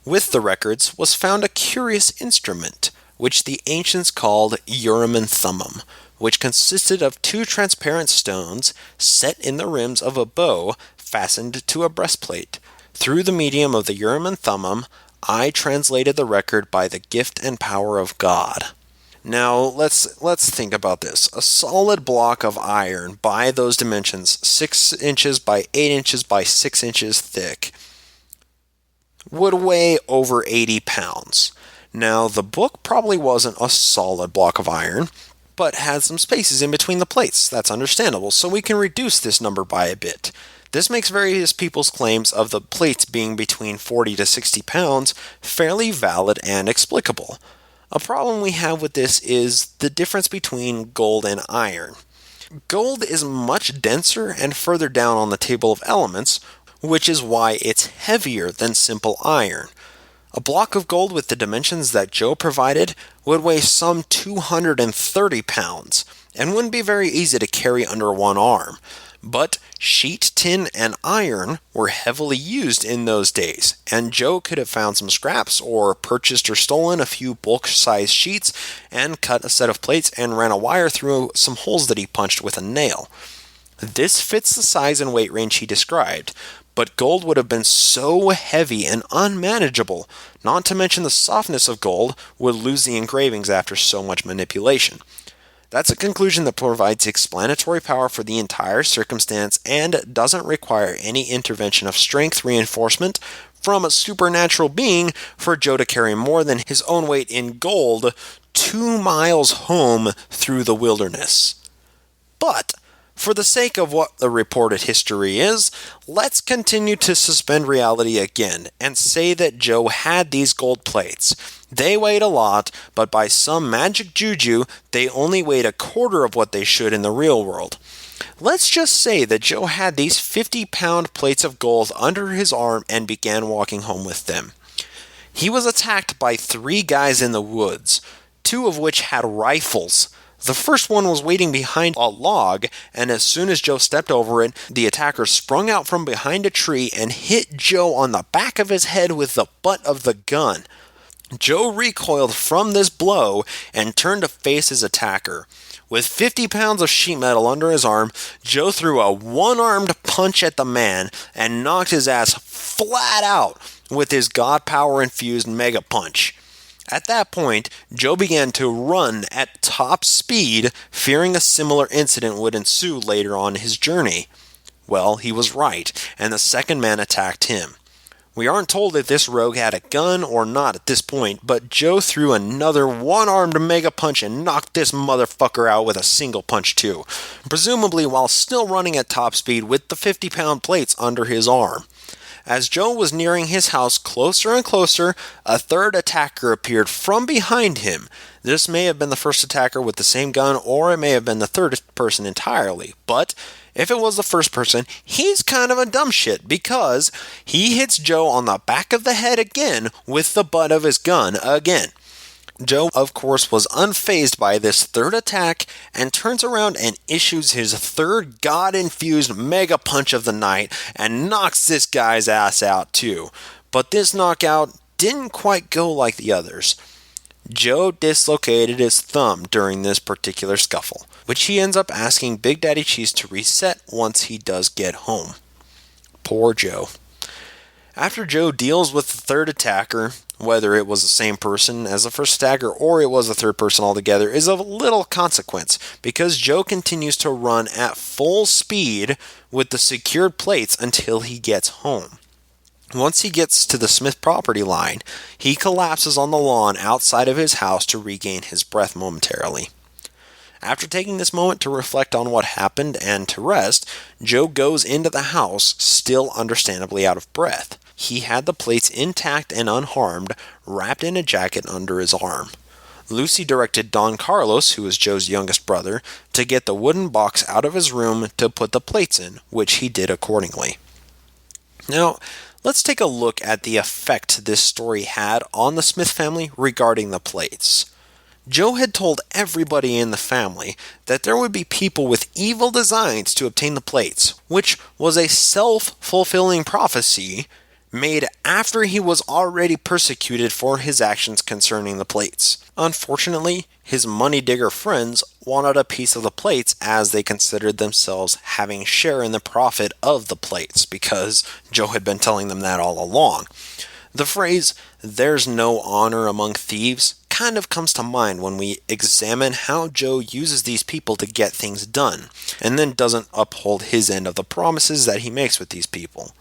With the records was found a curious instrument, which the ancients called Urim and Thummim, which consisted of 2 transparent stones set in the rims of a bow fastened to a breastplate. Through the medium of the Urim and Thummim, I translated the record by the gift and power of God." Now, let's think about this. A solid block of iron by those dimensions, 6 inches by 8 inches by 6 inches thick, would weigh over 80 pounds. Now, the book probably wasn't a solid block of iron, but had some spaces in between the plates. That's understandable, so we can reduce this number by a bit. This makes various people's claims of the plates being between 40 to 60 pounds fairly valid and explicable. A problem we have with this is the difference between gold and iron. Gold is much denser and further down on the table of elements, which is why it's heavier than simple iron. A block of gold with the dimensions that Joe provided would weigh some 230 pounds, and wouldn't be very easy to carry under one arm. But sheet tin and iron were heavily used in those days, and Joe could have found some scraps or purchased or stolen a few bulk-sized sheets and cut a set of plates and ran a wire through some holes that he punched with a nail. This fits the size and weight range he described, but gold would have been so heavy and unmanageable, not to mention the softness of gold would lose the engravings after so much manipulation. That's a conclusion that provides explanatory power for the entire circumstance and doesn't require any intervention of strength reinforcement from a supernatural being for Joe to carry more than his own weight in gold 2 miles home through the wilderness. But for the sake of what the reported history is, let's continue to suspend reality again and say that Joe had these gold plates. They weighed a lot, but by some magic juju, they only weighed a quarter of what they should in the real world. Let's just say that Joe had these 50-pound plates of gold under his arm and began walking home with them. He was attacked by 3 guys in the woods, 2 of which had rifles. The first one was waiting behind a log, and as soon as Joe stepped over it, the attacker sprung out from behind a tree and hit Joe on the back of his head with the butt of the gun. Joe recoiled from this blow and turned to face his attacker. With 50 pounds of sheet metal under his arm, Joe threw a one-armed punch at the man and knocked his ass flat out with his God power-infused mega punch. At that point, Joe began to run at top speed, fearing a similar incident would ensue later on his journey. Well, he was right, and the second man attacked him. We aren't told if this rogue had a gun or not at this point, but Joe threw another one-armed mega punch and knocked this motherfucker out with a single punch too, presumably while still running at top speed with the 50-pound plates under his arm. As Joe was nearing his house closer and closer, a third attacker appeared from behind him. This may have been the first attacker with the same gun, or it may have been the third person entirely, but if it was the first person, he's kind of a dumb shit because he hits Joe on the back of the head again with the butt of his gun again. Joe, of course, was unfazed by this third attack and turns around and issues his third God-infused mega punch of the night and knocks this guy's ass out too. But this knockout didn't quite go like the others. Joe dislocated his thumb during this particular scuffle, which he ends up asking Big Daddy Cheese to reset once he does get home. Poor Joe. After Joe deals with the third attacker, whether it was the same person as the first attacker or it was a third person altogether, is of little consequence because Joe continues to run at full speed with the secured plates until he gets home. Once he gets to the Smith property line, he collapses on the lawn outside of his house to regain his breath momentarily. After taking this moment to reflect on what happened and to rest, Joe goes into the house, still understandably out of breath. He had the plates intact and unharmed, wrapped in a jacket under his arm. Lucy directed Don Carlos, who was Joe's youngest brother, to get the wooden box out of his room to put the plates in, which he did accordingly. Now, let's take a look at the effect this story had on the Smith family regarding the plates. Joe had told everybody in the family that there would be people with evil designs to obtain the plates, which was a self-fulfilling prophecy made after he was already persecuted for his actions concerning the plates. Unfortunately, his money-digger friends wanted a piece of the plates as they considered themselves having share in the profit of the plates, because Joe had been telling them that all along. The phrase, "there's no honor among thieves," kind of comes to mind when we examine how Joe uses these people to get things done, and then doesn't uphold his end of the promises that he makes with these people.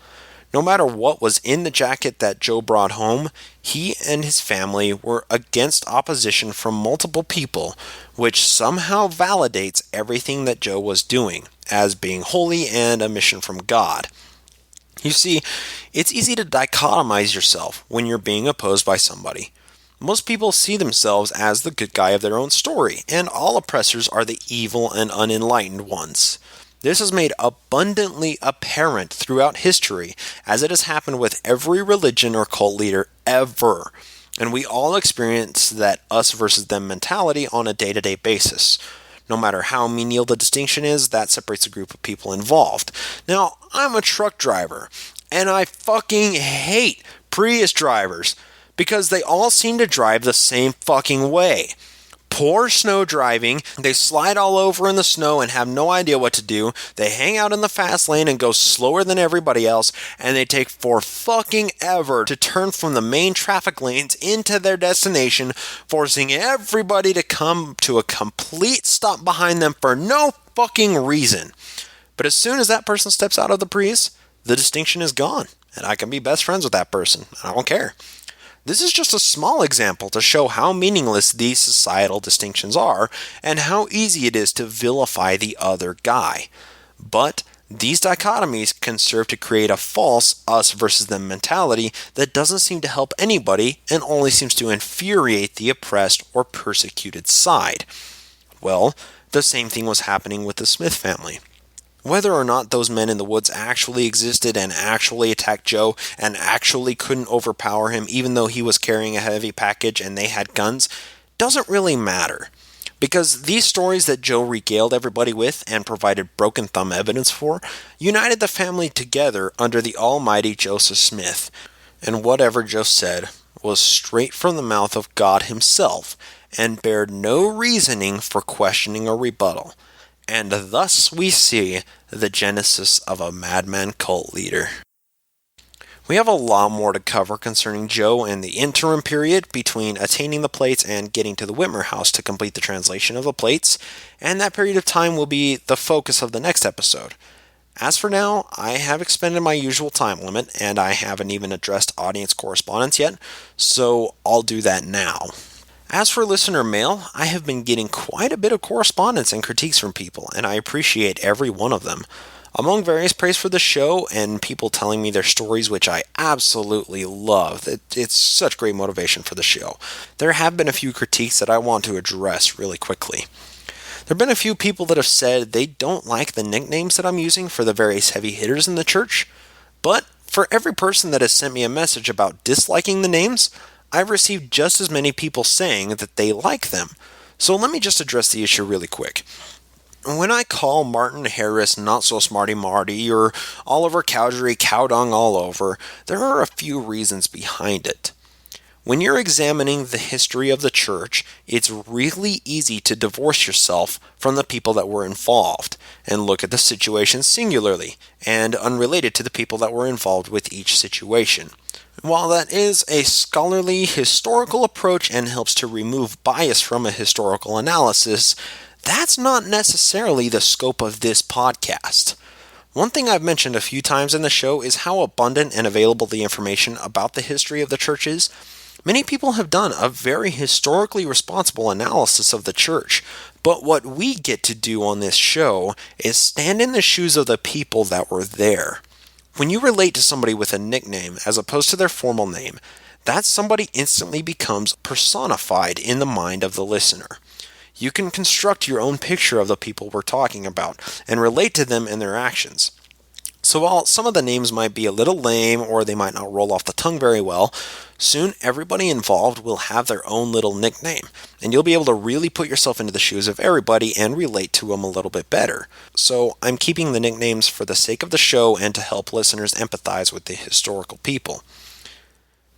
No matter what was in the jacket that Joe brought home, he and his family were against opposition from multiple people, which somehow validates everything that Joe was doing as being holy and a mission from God. You see, it's easy to dichotomize yourself when you're being opposed by somebody. Most people see themselves as the good guy of their own story, and all oppressors are the evil and unenlightened ones. This is made abundantly apparent throughout history, as it has happened with every religion or cult leader ever. And we all experience that us versus them mentality on a day-to-day basis. No matter how menial the distinction is, that separates a group of people involved. Now, I'm a truck driver, and I fucking hate Prius drivers, because they all seem to drive the same fucking way. Poor snow driving, they slide all over in the snow and have no idea what to do, they hang out in the fast lane and go slower than everybody else, and they take for fucking ever to turn from the main traffic lanes into their destination, forcing everybody to come to a complete stop behind them for no fucking reason. But as soon as that person steps out of the Prius, the distinction is gone, and I can be best friends with that person. I don't care. This is just a small example to show how meaningless these societal distinctions are and how easy it is to vilify the other guy. But these dichotomies can serve to create a false us versus them mentality that doesn't seem to help anybody and only seems to infuriate the oppressed or persecuted side. Well, the same thing was happening with the Smith family. Whether or not those men in the woods actually existed and actually attacked Joe and actually couldn't overpower him even though he was carrying a heavy package and they had guns, doesn't really matter. Because these stories that Joe regaled everybody with and provided broken thumb evidence for united the family together under the almighty Joseph Smith. And whatever Joe said was straight from the mouth of God himself and bared no reasoning for questioning or rebuttal. And thus we see the genesis of a madman cult leader. We have a lot more to cover concerning Joe and the interim period between attaining the plates and getting to the Whitmer house to complete the translation of the plates, and that period of time will be the focus of the next episode. As for now, I have expended my usual time limit, and I haven't even addressed audience correspondence yet, so I'll do that now. As for listener mail, I have been getting quite a bit of correspondence and critiques from people, and I appreciate every one of them. Among various praise for the show and people telling me their stories, which I absolutely love, it's such great motivation for the show. There have been a few critiques that I want to address really quickly. There have been a few people that have said they don't like the nicknames that I'm using for the various heavy hitters in the church, but for every person that has sent me a message about disliking the names, I've received just as many people saying that they like them. So let me just address the issue really quick. When I call Martin Harris Not So Smarty Marty or Oliver Cowdery Cowdung All Over, there are a few reasons behind it. When you're examining the history of the church, it's really easy to divorce yourself from the people that were involved and look at the situation singularly and unrelated to the people that were involved with each situation. While that is a scholarly historical approach and helps to remove bias from a historical analysis, that's not necessarily the scope of this podcast. One thing I've mentioned a few times in the show is how abundant and available the information about the history of the church is. Many people have done a very historically responsible analysis of the church, but what we get to do on this show is stand in the shoes of the people that were there. When you relate to somebody with a nickname as opposed to their formal name, that somebody instantly becomes personified in the mind of the listener. You can construct your own picture of the people we're talking about and relate to them and their actions. So while some of the names might be a little lame or they might not roll off the tongue very well, soon everybody involved will have their own little nickname, and you'll be able to really put yourself into the shoes of everybody and relate to them a little bit better. So I'm keeping the nicknames for the sake of the show and to help listeners empathize with the historical people.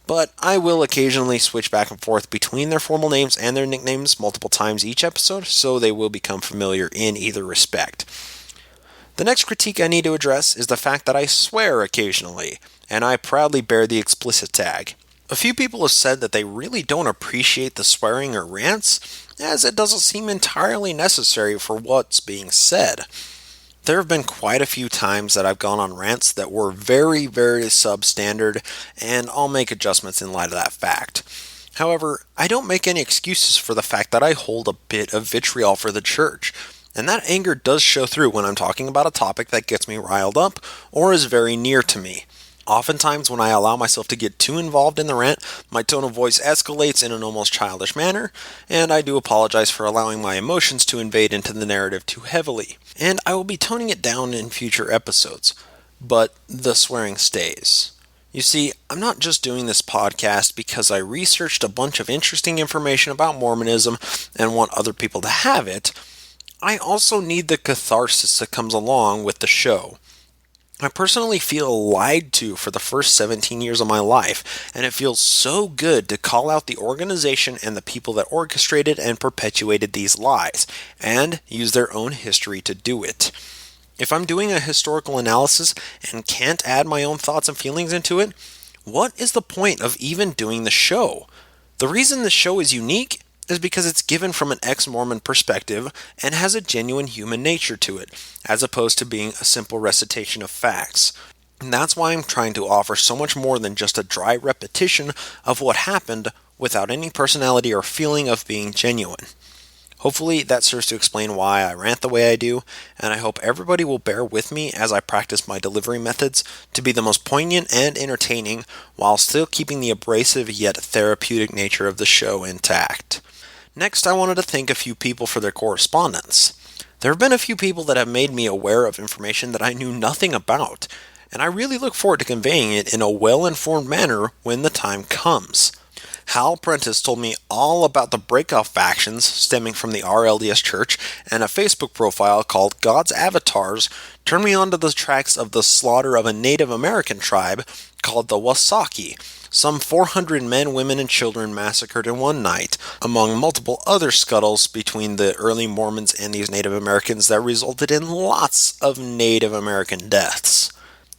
But I will occasionally switch back and forth between their formal names and their nicknames multiple times each episode, so they will become familiar in either respect. The next critique I need to address is the fact that I swear occasionally, and I proudly bear the explicit tag. A few people have said that they really don't appreciate the swearing or rants, as it doesn't seem entirely necessary for what's being said. There have been quite a few times that I've gone on rants that were very, very substandard, and I'll make adjustments in light of that fact. However, I don't make any excuses for the fact that I hold a bit of vitriol for the church, and that anger does show through when I'm talking about a topic that gets me riled up or is very near to me. Oftentimes, when I allow myself to get too involved in the rant, my tone of voice escalates in an almost childish manner, and I do apologize for allowing my emotions to invade into the narrative too heavily. And I will be toning it down in future episodes, but the swearing stays. You see, I'm not just doing this podcast because I researched a bunch of interesting information about Mormonism and want other people to have it. I also need the catharsis that comes along with the show. I personally feel lied to for the first 17 years of my life, and it feels so good to call out the organization and the people that orchestrated and perpetuated these lies, and use their own history to do it. If I'm doing a historical analysis and can't add my own thoughts and feelings into it, what is the point of even doing the show? The reason the show is unique is because it's given from an ex-Mormon perspective and has a genuine human nature to it, as opposed to being a simple recitation of facts. And that's why I'm trying to offer so much more than just a dry repetition of what happened without any personality or feeling of being genuine. Hopefully that serves to explain why I rant the way I do, and I hope everybody will bear with me as I practice my delivery methods to be the most poignant and entertaining while still keeping the abrasive yet therapeutic nature of the show intact. Next, I wanted to thank a few people for their correspondence. There have been a few people that have made me aware of information that I knew nothing about, and I really look forward to conveying it in a well-informed manner when the time comes. Hal Prentice told me all about the breakoff factions stemming from the RLDS Church, and a Facebook profile called God's Avatars turned me onto the tracks of the slaughter of a Native American tribe called the Wasaki. Some 400 men, women, and children massacred in one night, among multiple other scuttles between the early Mormons and these Native Americans that resulted in lots of Native American deaths.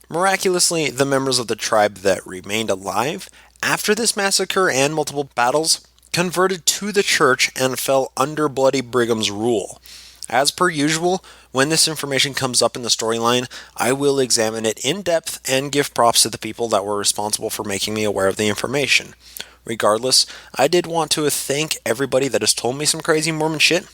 Miraculously, the members of the tribe that remained alive after this massacre and multiple battles converted to the church and fell under Bloody Brigham's rule. As per usual, when this information comes up in the storyline, I will examine it in depth and give props to the people that were responsible for making me aware of the information. Regardless, I did want to thank everybody that has told me some crazy Mormon shit.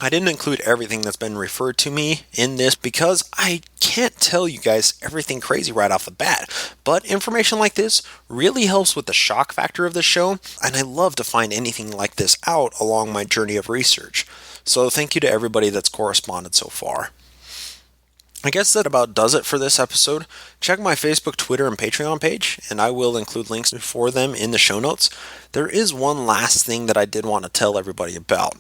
I didn't include everything that's been referred to me in this because I can't tell you guys everything crazy right off the bat, but information like this really helps with the shock factor of the show, and I love to find anything like this out along my journey of research. So thank you to everybody that's corresponded so far. I guess that about does it for this episode. Check my Facebook, Twitter, and Patreon page, and I will include links for them in the show notes. There is one last thing that I did want to tell everybody about.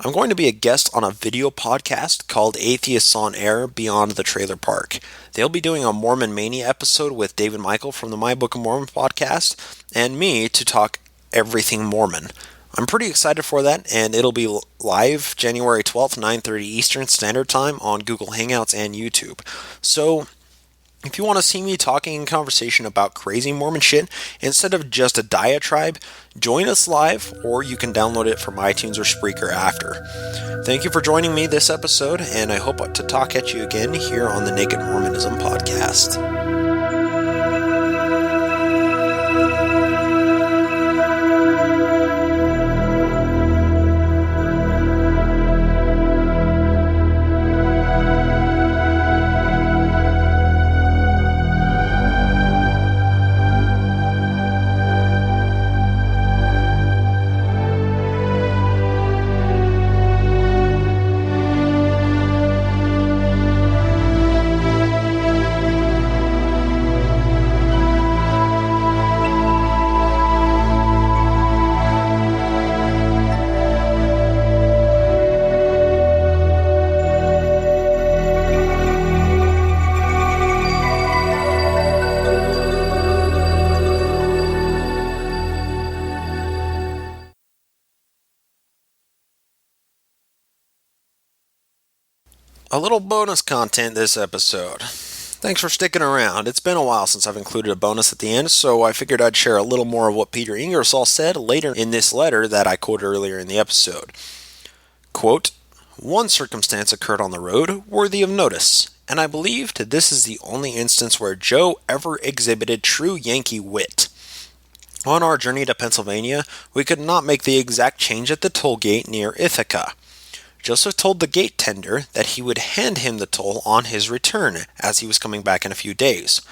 I'm going to be a guest on a video podcast called Atheists on Air Beyond the Trailer Park. They'll be doing a Mormon Mania episode with David Michael from the My Book of Mormon podcast, and me to talk everything Mormon. I'm pretty excited for that, and it'll be live January 12th, 9:30 Eastern Standard Time on Google Hangouts and YouTube. So, if you want to see me talking in conversation about crazy Mormon shit, instead of just a diatribe, join us live, or you can download it from iTunes or Spreaker after. Thank you for joining me this episode, and I hope to talk at you again here on the Naked Mormonism podcast. A little bonus content this episode. Thanks for sticking around. It's been a while since I've included a bonus at the end, so I figured I'd share a little more of what Peter Ingersoll said later in this letter that I quoted earlier in the episode. Quote, "One circumstance occurred on the road worthy of notice, and I believe this is the only instance where Joe ever exhibited true Yankee wit. On our journey to Pennsylvania, we could not make the exact change at the toll gate near Ithaca. Joseph told the gate tender that he would hand him the toll on his return, as he was coming back in a few days.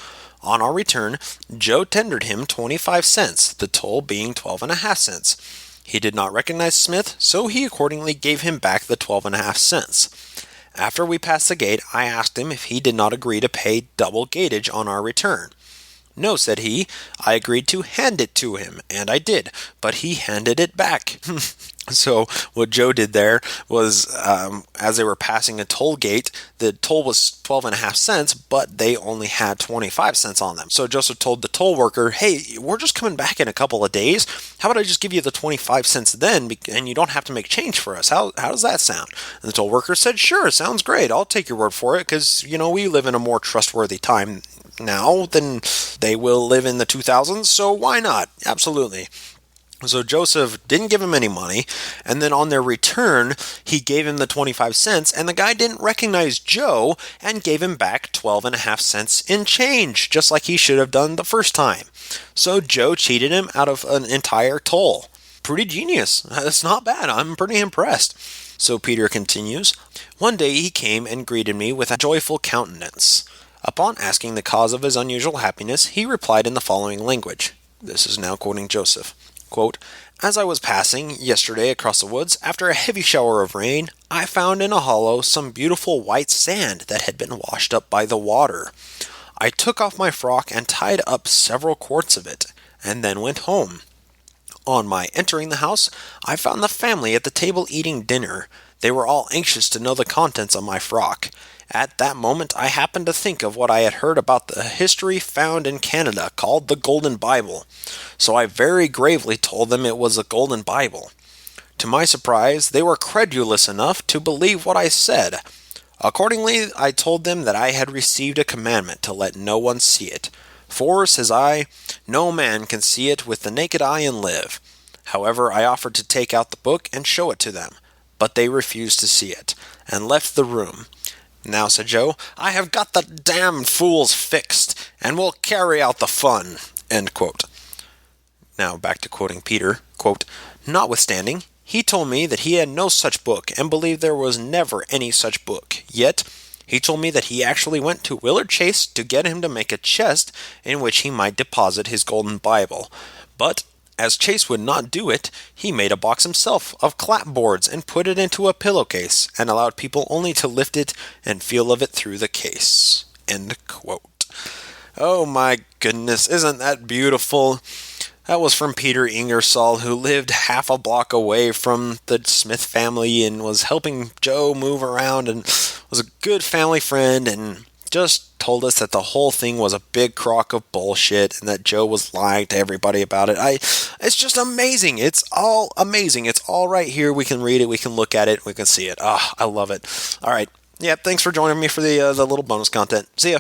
On our return, Joe tendered him 25 cents, the toll being 12.5 cents. He did not recognize Smith, so he accordingly gave him back the 12.5 cents. After we passed the gate, I asked him if he did not agree to pay double gatage on our return. No, said he. I agreed to hand it to him, and I did, but he handed it back." So what Joe did there was, as they were passing a toll gate, the toll was 12.5 cents, but they only had 25 cents on them. So Joseph told the toll worker, "Hey, we're just coming back in a couple of days. How about I just give you the 25 cents then, and you don't have to make change for us? How does that sound?" And the toll worker said, "Sure, sounds great. I'll take your word for it, because, we live in a more trustworthy time now than they will live in the 2000s, so why not? Absolutely." So Joseph didn't give him any money, and then on their return, he gave him the 25 cents, and the guy didn't recognize Joe and gave him back 12.5 cents in change, just like he should have done the first time. So Joe cheated him out of an entire toll. Pretty genius. That's not bad. I'm pretty impressed. So Peter continues, "One day he came and greeted me with a joyful countenance. Upon asking the cause of his unusual happiness, he replied in the following language." This is now quoting Joseph. Quote, "As I was passing yesterday across the woods, after a heavy shower of rain, I found in a hollow some beautiful white sand that had been washed up by the water. I took off my frock and tied up several quarts of it, and then went home. On my entering the house, I found the family at the table eating dinner. They were all anxious to know the contents of my frock. At that moment, I happened to think of what I had heard about the history found in Canada called the Golden Bible. So I very gravely told them it was a Golden Bible. To my surprise, they were credulous enough to believe what I said. Accordingly, I told them that I had received a commandment to let no one see it. For, says I, no man can see it with the naked eye and live. However, I offered to take out the book and show it to them, but they refused to see it, and left the room. Now, said Joe, I have got the damned fools fixed, and will carry out the fun. End quote. Now, back to quoting Peter, quote, notwithstanding, he told me that he had no such book, and believed there was never any such book. Yet, he told me that he actually went to Willard Chase to get him to make a chest in which he might deposit his golden Bible. But, as Chase would not do it, he made a box himself of clapboards and put it into a pillowcase, and allowed people only to lift it and feel of it through the case. End quote. Oh my goodness, isn't that beautiful? That was from Peter Ingersoll, who lived half a block away from the Smith family and was helping Joe move around and was a good family friend, and just told us that the whole thing was a big crock of bullshit and that Joe was lying to everybody about it. It's just amazing. It's all amazing. It's all right here. We can read it. We can look at it. We can see it. I love it. All right. Yeah, thanks for joining me for the little bonus content. See ya.